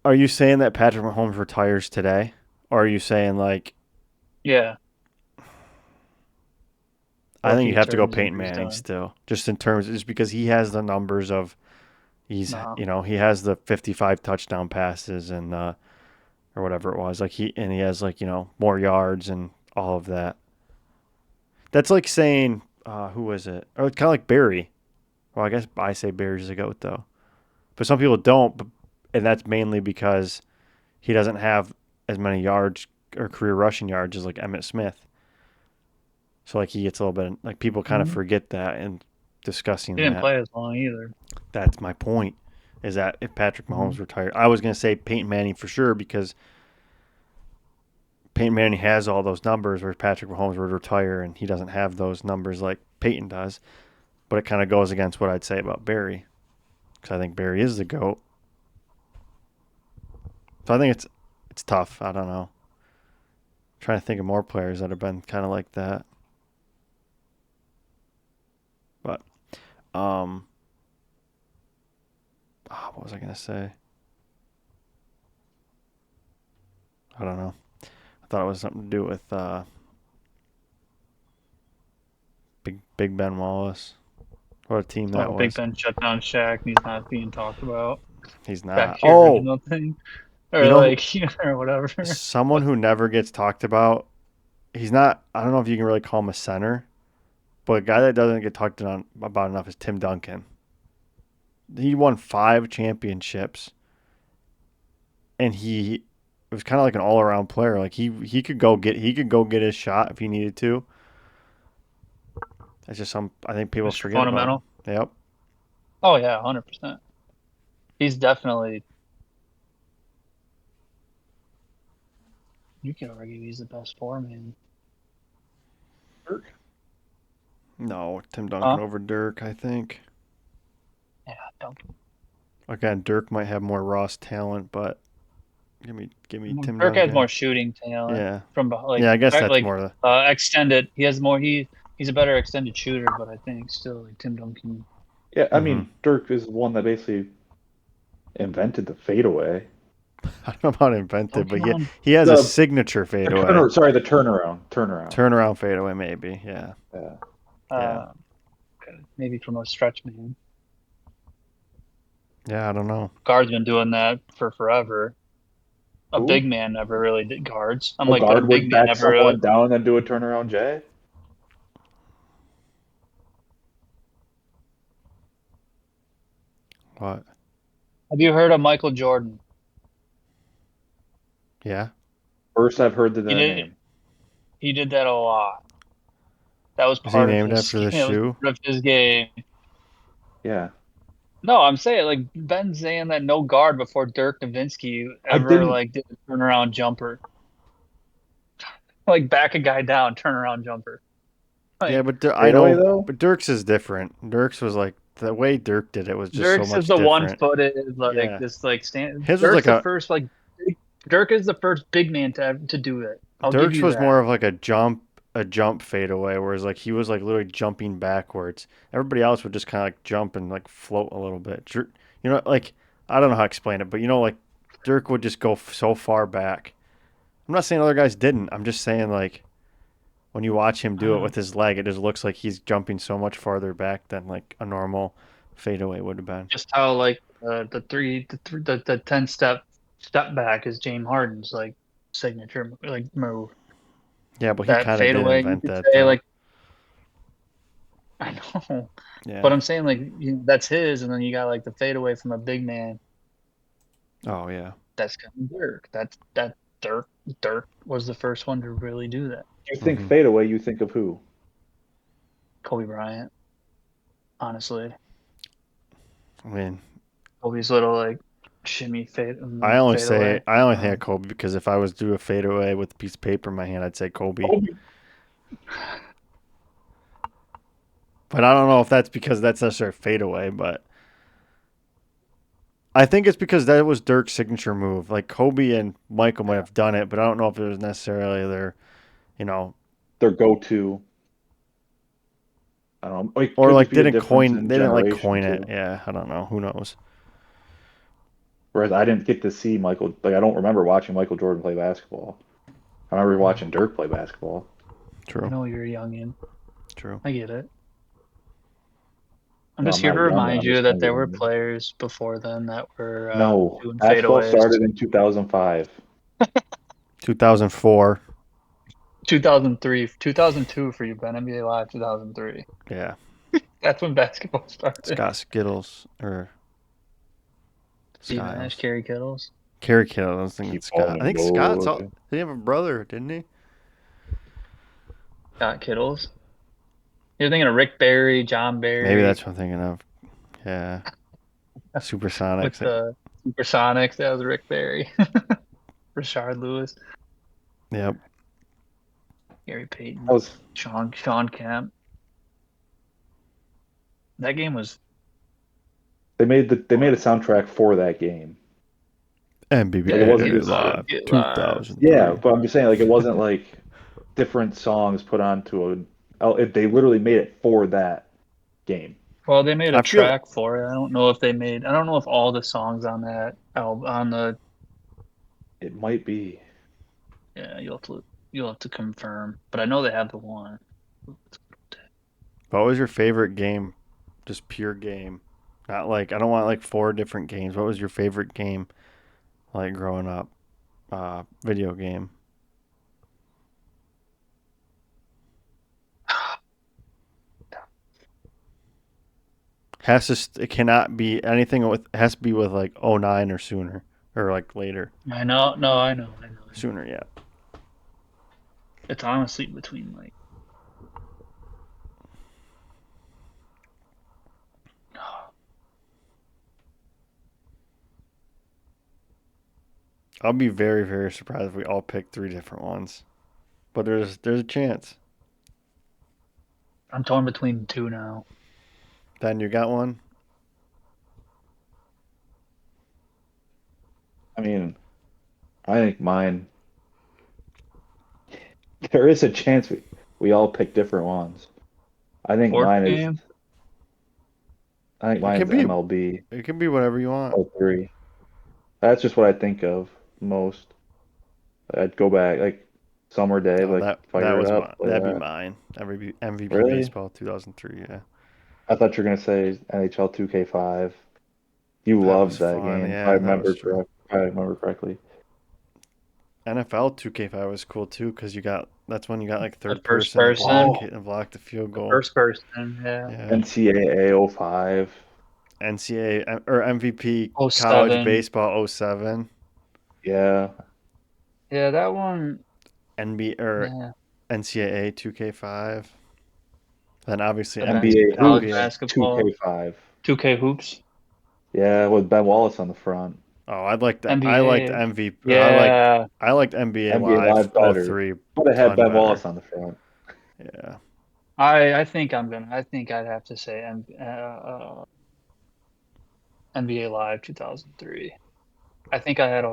are you saying that Patrick Mahomes retires today, or are you saying like Yeah. I Or if think he you'd have to go turns and Peyton he's Manning done. still, just because he has the numbers of No. he has the 55 touchdown passes and or whatever it was he has like more yards and all of that. That's like saying who was it? Or kind of like Barry. Well, I guess I say Barry's a goat though, but some people don't, and that's mainly because he doesn't have as many yards or career rushing yards as like Emmitt Smith. So like he gets a little bit like people kind of Mhm. forget that and He discussing didn't that. play as long either. That's my point. Is that if Patrick Mhm. Mahomes retired, I was going to say Peyton Manning for sure because Peyton Manning has all those numbers where Patrick Mahomes would retire and he doesn't have those numbers like Peyton does. But it kind of goes against what I'd say about Barry because I think Barry is the goat. So I think it's tough. I don't know. Trying to think of more players that have been kind of like that. But um, what was I gonna say? I don't know. thought it was something to do with Big Ben Wallace. What a team that Oh, Big was. Ben shut down Shaq, and he's not being talked about. He's Back not. to your Oh, original thing, you or know, like or whatever. someone who never gets talked about. He's not. I don't know if you can really call him a center, but a guy that doesn't get talked about enough is Tim Duncan. He won 5 championships, and he was kind of like an all around player. Like he could go get his shot if he needed to. It's just I think people Mr. forget about him. Fundamental. Yep. Oh yeah, 100%. He's definitely. You could argue he's the best foreman. No, Tim Duncan Huh? over Dirk, I think. Yeah, Duncan. Again, Dirk might have more Ross talent, but give me Tim Dirk has Duncan. more shooting talent Yeah. like Yeah, I guess that's like more the extended. He has more. He's a better extended shooter, but I think still like Tim Duncan. Yeah, I hmm mean, Dirk is the one that basically invented the fadeaway. I don't know about invented, but Duncan won. he has a The signature fadeaway. the turnaround. Turnaround fadeaway maybe. Yeah. Yeah. Yeah. Uh, maybe from a stretch man. Yeah, I don't know. Guard's been doing that for forever. A Who? big man never really did guards. I'm A like, but a guard big would man back never really. someone down and then do a turnaround J? What? Have you heard of Michael Jordan? Yeah. First I've heard He that did. name. He did that a lot. That was Is he part of named his. after the That was shoe? part of his game. Yeah. No, I'm saying like Ben saying that no guard before Dirk Nowitzki I ever didn't like did a turnaround jumper, like back a guy down, turnaround jumper. Yeah, Like but I fadeaway know, though? but Dirk's is different. Dirk's was like the way Dirk did it was just so Dirk's is much the one different. footed like Yeah. this like stand. His was Dirk's like the a first like Dirk is the first big man to do it. I'll give Dirk's you was that. more of like a jump fadeaway, whereas like he was like literally jumping backwards. Everybody else would just kind of like jump and like float a little bit. Like I don't know how to explain it, but like Dirk would just go so far back. I'm not saying other guys didn't. I'm just saying like when you watch him do it with his leg, it just looks like he's jumping so much farther back than like a normal fadeaway would have been. Just how like the 10 step back is James Harden's like signature like move. Yeah, but he That kind of did fadeaway, you invent could that say though. like I know, but Yeah. I'm saying like that's his, and then you got like the fadeaway from a big man. Oh yeah. That's kind of Dirk. That Dirk. Dirk was the first one to really do that. You think hmm fadeaway, you think of who? Kobe Bryant, honestly, I mean, Kobe's little like shimmy fadeaway. I only think of Kobe because if I was to do a fadeaway with a piece of paper in my hand, I'd say Kobe. Kobe. But I don't know if that's because that's necessarily a fadeaway, but I think it's because that was Dirk's signature move. Like Kobe and Michael might have done it, but I don't know if it was necessarily their, you know, Their go-to. I don't know. It or could just like be a difference in they didn't like generation coin it. too. Yeah, I don't know. Who knows? Whereas I didn't get to see Michael. Like I don't remember watching Michael Jordan play basketball. I remember watching Dirk play basketball. I True. know you're a youngin. True. I get it. I'm No, just I'm here to not young. remind I'm you just that there younger were than you. players before then that were No, doing basketball fadeaways. started in 2005. 2004. 2003, 2002 for you, Ben. NBA Live 2003. Yeah. That's when basketball started. Scott Skittles or Steve Nash, Skiles. Kerry Kittles, Kerry Kittle. I was thinking Keep Scott. on I the think Scott's all. road. Did he have a brother? Didn't he? Scott Kittles. You're thinking of Rick Barry, John Maybe Barry that's what I'm thinking of. Yeah. with Supersonics. the Supersonics. That was Rick Barry. Rashard Lewis, Yep. Gary Payton, That was Sean Kemp. That game was they made a soundtrack for that game. NBA Like it wasn't NBA just Live, Live get live. 2003. yeah, but I'm just saying like it wasn't like different songs put onto a. They literally made it for that game. Well, they made a I feel track for it. I don't know if they made. I don't know if all the songs on that album on the. It might be. Yeah, you'll have to confirm, but I know they have the one. What was your favorite game? Just pure game. Not like I don't want like four different games. What was your favorite game like growing up? Video game. It cannot be anything with it has to be with like '09 or sooner or like later. I know, no, I know. Sooner, yeah. It's honestly between like I'll be very very surprised if we all pick three different ones. But there's a chance. I'm torn between two now. Then you got one? I mean, I think mine. There is a chance we all pick different ones. I think Sports mine is. game? I think It can mine's be MLB it can be whatever you want. 03. That's just what I think of most. I'd go back like summer day, No, like that fire it was up, play that'd be that. mine. MVP Really? baseball 2003. Yeah, I thought you were gonna say NHL 2K5. You that was loved that fun. game, Yeah, that was true. If I remember correctly. NFL 2K5 was cool too because you got that's when you got like The third first person to person, block it Oh, and block the field the goal. first person, yeah. Yeah, NCAA '05. NCAA or MVP Oh college seven, baseball '07, Yeah, yeah, that one, NBA or yeah. NCAA 2K5. Then obviously The NBA college hoops NBA. basketball, 2K5. 2K hoops, Yeah, with Ben Wallace on the front. Oh, I'd like that. I liked NBA, MVP or yeah. I liked NBA NBA Live Live better, '03 but it had ton Ben better. Wallace on the front. Yeah. I think I'd have to say NBA Live 2003. I think I had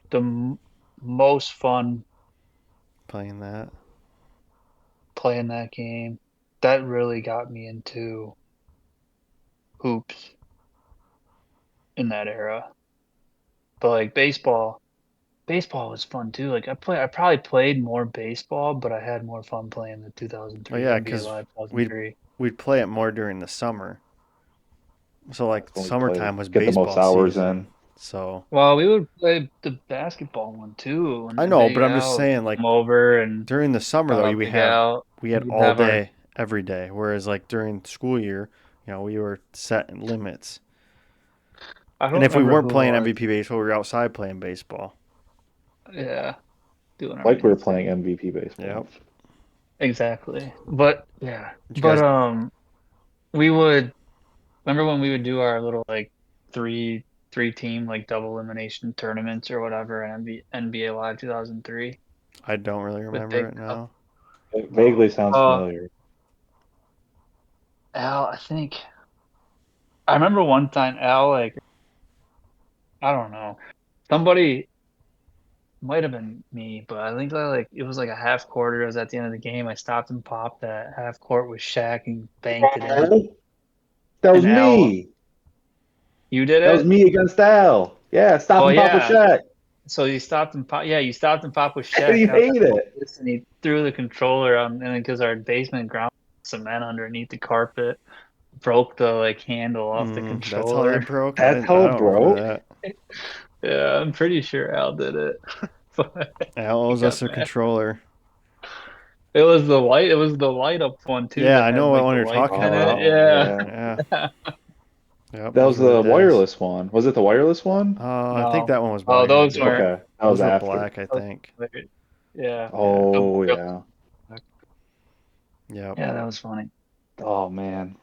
the most fun Playing that. playing that game. That really got me into hoops in that era. But like baseball was fun too. Like I probably played more baseball, but I had more fun playing the Oh 2003 yeah, NBA because Live we'd 2003. we'd play it more during the summer. So like That's when we play, summertime was get the most baseball hours in. season. So Well, we would play the basketball one too, I and know, Big but I'm just Al would saying come like over and during the summer shout though out we Big have Al. we had We'd all have our day every day, whereas like during school year, we were set in limits. I And don't if we remember weren't who it playing was. MVP baseball, we were outside playing baseball. Yeah, doing our Like we were own playing thing. MVP baseball. Yep. Exactly. But yeah. Did you But guys? we would remember when we would do our little like three team like double elimination tournaments or whatever in NBA Live 2003 I don't really with remember Big it Al. now. It No. vaguely sounds familiar. Al, I remember one time Al like I don't know. Somebody might have been me, but I think like it was like a half quarter. It was at the end of the game. I stopped and popped that half court with Shaq and banked it in. Oh, that was And Al, me. you did That was it? me against Al. Yeah, stop Well, and pop with yeah. Shaq. So you stopped and pop. Yeah, you stopped and popped with And he Shaq out made there, it. and he threw the controller on, and because our basement ground cement underneath the carpet broke the like handle off the That's how that controller. broke. That's I how it don't remember broke. that. Yeah, I'm pretty sure Al did it, but Al he owes us got a mad. controller. It was the light. It was the light up one too Yeah, that I know had what like one the you're lights talking in it. about. Oh Yeah. yeah. Yeah. Yep, That those was were the the days. wireless one. Was it the wireless one? I think No. that one was Oh, wired, those yeah. weren't. Okay, that was Those were after. black, I Those think. weren't yeah. Yeah. The Oh wireless. yeah. Yep. Yeah, that was funny. Oh man.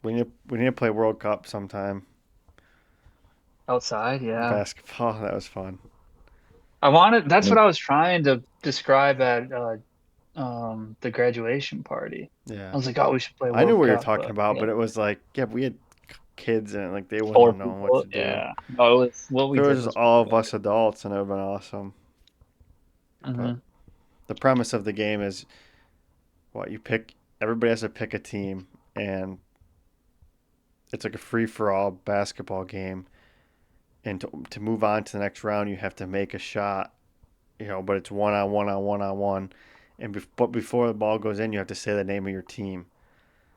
We need to play World Cup sometime. Outside, yeah. Basketball, that was fun. That's what Like, I was trying to describe at the graduation party. I Yeah. was like, oh, we should play I knew World what you were Cup, talking but about, yeah, but it was like, yeah, we had kids and like they wouldn't four have known what people. to do. Yeah. No, it was what If we it did was just was all way of us adults, and it would have been awesome. better. But the premise of the game is what you pick. Everybody has to pick a team, and it's like a free for all basketball game. And to move on to the next round, you have to make a shot but it's one on one on one on one, but before the ball goes in, you have to say the name of your team.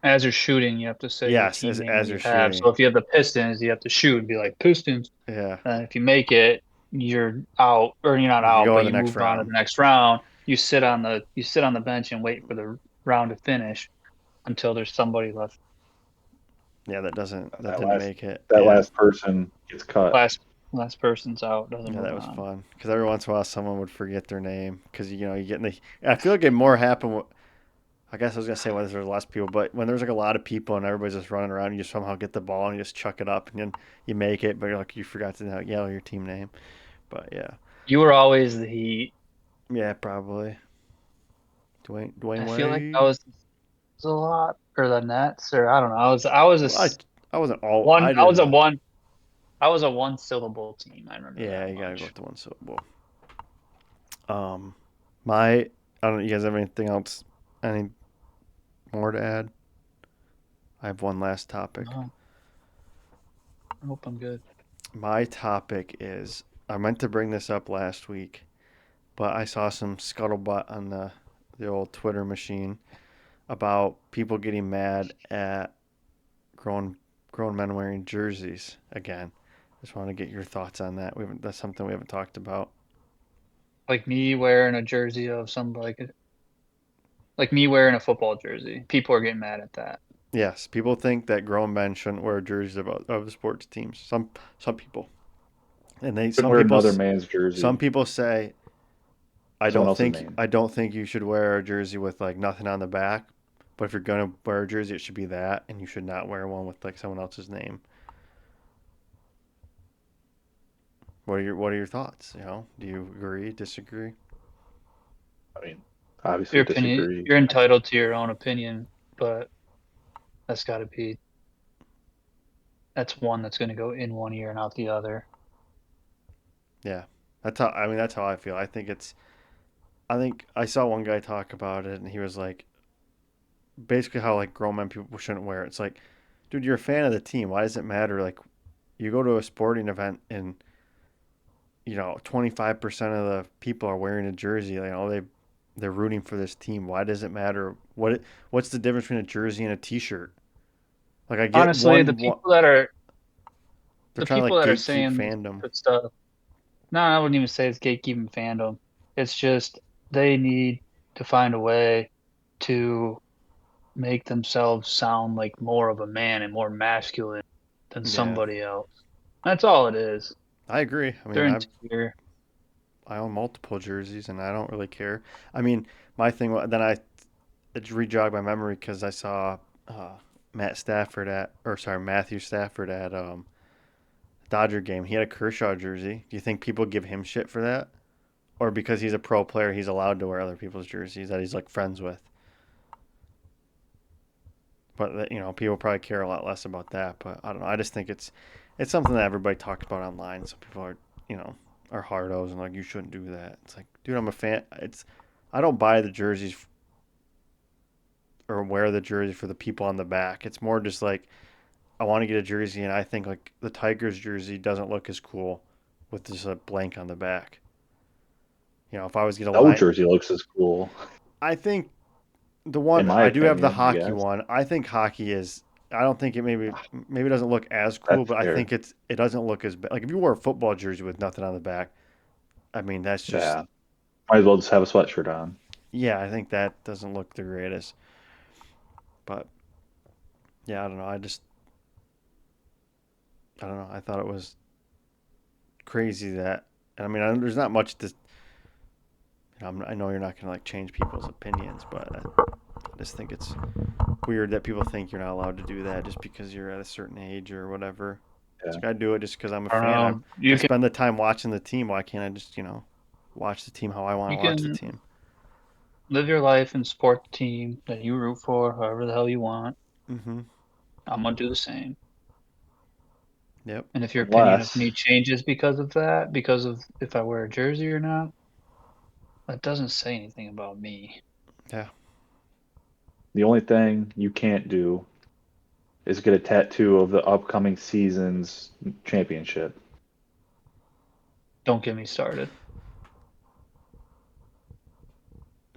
As you're shooting, you have to say your Yes, team name as that you're you have. shooting. So if you have the Pistons, you have to shoot and be like Pistons. Yeah, And if you make it, you're out, or you're not you out, go to but the you next move on to round. the next round. You sit on the bench and wait for the round to finish until there's somebody left. Yeah, that That didn't last make it. that Yeah, last person gets cut. Last person's out, doesn't yeah, move that was on. fun because every once in a while someone would forget their name because you get in the. I feel like it more happened. I guess I was gonna say when there's less people, but when there's like a lot of people and everybody's just running around, you just somehow get the ball and you just chuck it up and then you make it, but you're like you forgot to yell your team name. But yeah, You were always the Heat. yeah, probably Dwayne I feel like I Wade. was a lot, or the Nets, or I don't know. I was a Well, I wasn't all one. I I was a didn't. one. I was a one syllable team. I remember Yeah, that you gotta go much. with the one syllable. Um, my I don't know. You guys have anything else? Any more to add? I have one last topic. No, I hope I'm good. My topic is I meant to bring this up last week, but I saw some scuttlebutt on the old Twitter machine about people getting mad at grown grown men wearing jerseys again. Just want to get your thoughts on that. That's something we haven't talked about. Like me wearing a jersey of some like me wearing a football jersey. People are getting mad at that. Yes, people think that grown men shouldn't wear jerseys of the sports teams. Some people, and they Couldn't wear another man's some jersey, people say someone else's name. I don't think you should wear a jersey with like nothing on the back. But if you're gonna wear a jersey, it should be that, and you should not wear one with like someone else's name. What are your thoughts? Do you agree, disagree? I mean, obviously Your opinion, disagree. you're entitled to your own opinion, but that's got to be that's one that's going to go in one ear and out the other. Yeah, that's how I feel. I think I saw one guy talk about it, and he was like, basically how like grown men people shouldn't wear it. It's like, dude, you're a fan of the team. Why does it matter? Like, you go to a sporting event and 25% of the people are wearing a jersey. They're rooting for this team. Why does it matter? What's the difference between a jersey and a T-shirt? Like I get Honestly, one. They're the trying to people like that are gatekeep saying this fandom. stupid stuff. No, I wouldn't even say it's gatekeeping fandom. It's just they need to find a way to make themselves sound like more of a man and more masculine than Yeah, somebody else. That's all it is. I agree. I They're mean, insecure. I own multiple jerseys and I don't really care. I mean, my thing then it rejogged my memory because I saw uh, Matthew Stafford at Dodger game. He had a Kershaw jersey. Do you think people give him shit for that? Or because he's a pro player, he's allowed to wear other people's jerseys that he's like friends with. But people probably care a lot less about that. But I don't know. I just think it's something that everybody talks about online. Some people you know, are hardos and like you shouldn't do that. It's like, dude, I'm a fan. I don't buy the jerseys or wear the jersey for the people on the back. It's more just like I want to get a jersey, and I think like the Tigers jersey doesn't look as cool with just a blank on the back. If I was gonna No lie, jersey looks as cool, I think the in one my I do have the opinion. I hockey guess one. I think hockey is. I don't think it maybe it doesn't look as cool, that's but I fair. think it doesn't look as bad. Like if you wore a football jersey with nothing on the back, I mean that's just Yeah, might as well just have a sweatshirt on. yeah. I think that doesn't look the greatest. But yeah, I don't know. I don't know. I thought it was crazy that. And I mean, there's not much to. I know you're not gonna like change people's opinions, but I just think it's weird that people think you're not allowed to do that just because you're at a certain age or whatever. It's Yeah, like I do it just because I'm a I don't fan. know. I You can spend the time watching the team. Why can't I just watch the team how I want to you watch the can team? live your life and support the team that you root for, however the hell you want. Mm-hmm. I'm gonna do the same. Yep. And if your opinion of unless me changes because of that, because of if I wear a jersey or not, that doesn't say anything about me. Yeah. the only thing you can't do is get a tattoo of the upcoming season's championship. Don't get me started.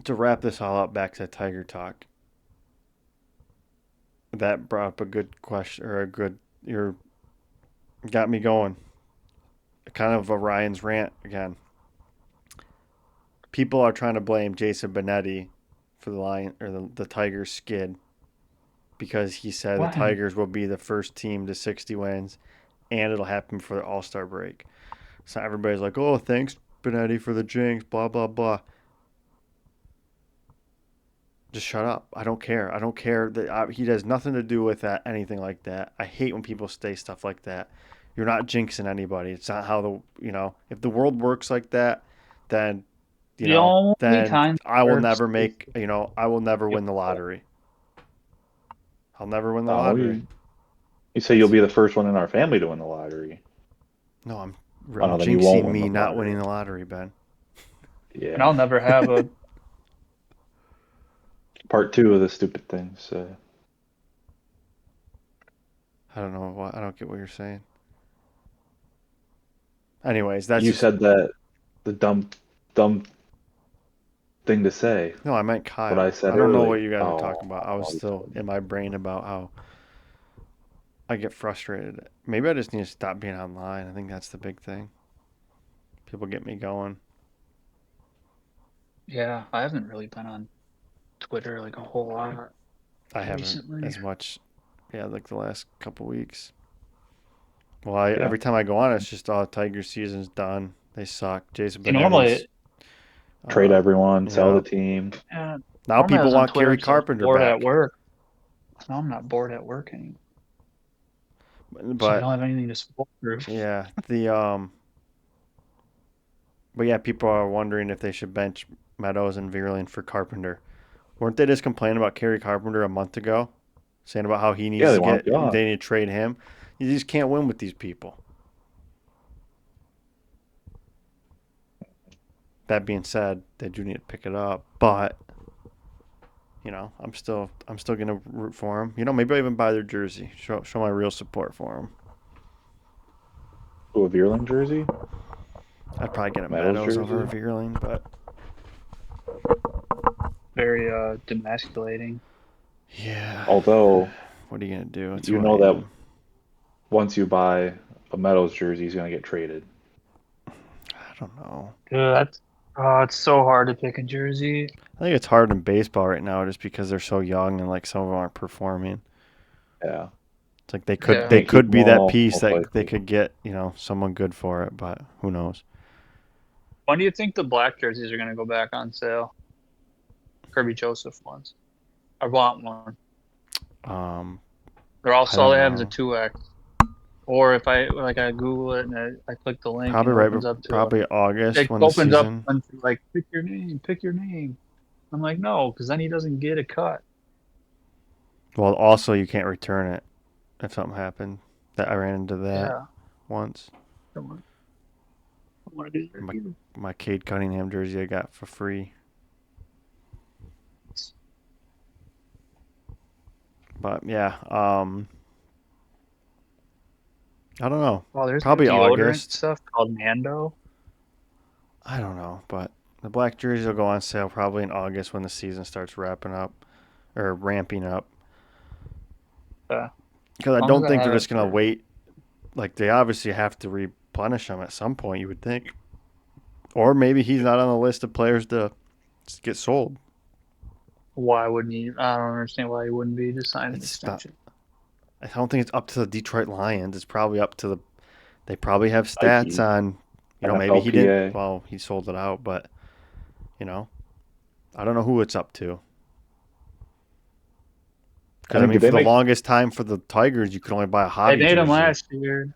to wrap this all up, back to Tiger talk. That brought up a good question, or a good, you're got me going. Kind of a Ryan's rant again. People are trying to blame Jason Benetti for the Lion or the Tigers skid because he said the When? Tigers will be the first team to 60 wins and it'll happen for the All Star break. So everybody's like, "Oh, thanks Benetti for the jinx." Blah blah blah. Just shut up. I don't care. I don't care that he has nothing to do with that. Anything like that. I hate when people say stuff like that. You're not jinxing anybody. It's not how if the world works like that, then The only then time I will works never is make, I will never win the lottery. I'll never win the No, lottery. you say you'll That's be the first one in our family to win the lottery. no, Oh I'm no, then you won't jinxing win the me not lottery. winning the lottery, Ben. and Yeah. I'll never have a Part two of the stupid things. I don't know what I don't get what you're saying. Anyways, that's You just said that the dumb thing to say. no. I meant What I Kyle. said I don't know what earlier. you guys were Oh, talking about. I was oh, still in my brain about how I get frustrated. Maybe I just need to stop being online. I think that's the big thing. People get me going. yeah. I haven't really been on Twitter like a whole lot I haven't recently. as much. Yeah, like the last couple weeks. Well, yeah. every time I go on, it's just Tiger season's done. They suck. Jason See, normally, Benetti's. Trade Uh, everyone, sell yeah. the team. yeah, Now normally I people was on want Twitter Kerry because I was Carpenter bored at back. work. Now I'm not bored at work anymore, so I But don't have anything to scroll through. yeah, but yeah, people are wondering if they should bench Meadows and Vierling for Carpenter. Weren't they just complaining about Kerry Carpenter a month ago, saying about how he Yeah, needs they to want get, him gone. they need to trade him? You just can't win with these people. That being said, they do need to pick it up, but I'm still gonna root for them. Maybe I even buy their jersey. Show my real support for them. Who, a Vierling jersey? I'd probably get a Meadows Meadows over a jersey? Vierling, but Very demasculating. yeah, Although, what are you gonna do? It's you who I know that am. once you buy a Meadows jersey, he's going to get traded. I don't know. Dude, that's it's so hard to pick a jersey. I think it's hard in baseball right now just because they're so young and like some of them aren't performing. Yeah. It's like they could Yeah. they Can't keep could them be that all, piece most that they likely. could get, someone good for it, but who knows? When do you think the black jerseys are going to go back on sale? Kirby Joseph ones. I want one. Um, They're I also all don't they have is a know. 2X. Or if I Google it and I click the link and Probably it right, opens up to probably August it when the opens up season. and like pick your name, pick your name. I'm like, no, because then he doesn't get a cut. Well, also you can't return it if something happened. That I ran into that Yeah, once. don't want to do that My either. my Cade Cunningham jersey I got for free, but yeah, I don't know. Oh, there's new Probably deodorant August. stuff called Mando. I don't know, but the black jerseys will go on sale probably in August when the season starts wrapping up or ramping up. As Because I long as don't I think they're have it just gonna for wait. Like they obviously have to replenish them at some point. You would think, or maybe he's not on the list of players to get sold. why wouldn't he? I don't understand why he wouldn't be just sign an It's not. extension. I don't think it's up to the Detroit Lions. It's probably up to the. They probably have stats Nike, on. Maybe he didn't. NFLPA. Well, he sold it out, but you know, I don't know who it's up to. I Because I mean, mean, did they for the make? longest time for the Tigers, you could only buy a They hobby made him jersey. last year.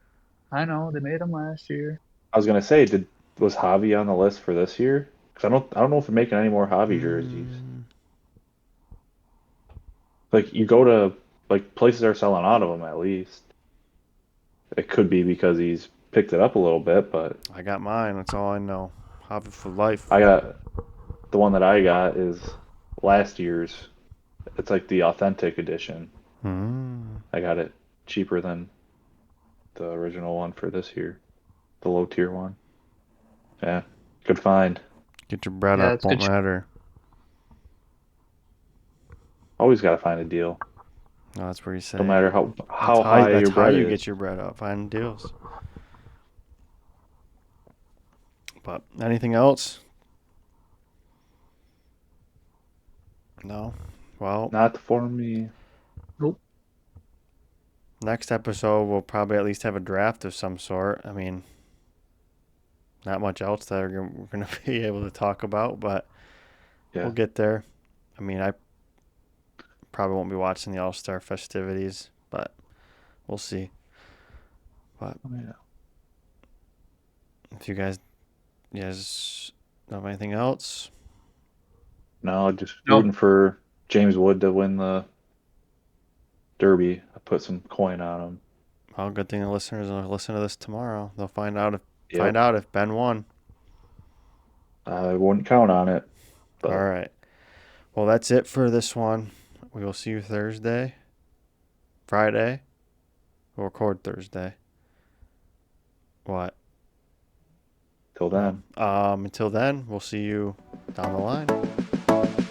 I know they made him last year. I was gonna say, did was Javi on the list for this year? Because I don't know if they're making any more Javi jerseys. Mm, Like you go to like places are selling out of them at least. It could be because he's picked it up a little bit, but I got mine. That's all I know. Hobby for life. I got the one that I got is last year's. It's like the authentic edition. Mm. I got it cheaper than the original one for this year, the low tier one. Yeah, good find. Get your bread Yeah, up. it's good. Won't matter. Always got to find a deal, No, that's where you no say matter how high that's your how bread you is. get your bread up, finding deals. But anything else? No. Well, Not for me. Nope. next episode we'll probably at least have a draft of some sort. I mean, not much else that we're gonna be able to talk about, but we'll Yeah. get there. I mean, I probably won't be watching the All Star festivities, but we'll see. But Yeah. if you guys don't have anything else, No, just No. rooting for James Wood to win the Derby. I put some coin on him. well, good thing the listeners will listen to this tomorrow. They'll find Yep. out if Ben won. I wouldn't count on it, All but right. Well, that's it for this one. We will see you Thursday, Friday. We'll record Thursday. What? till No. then. Until then, we'll see you down the line.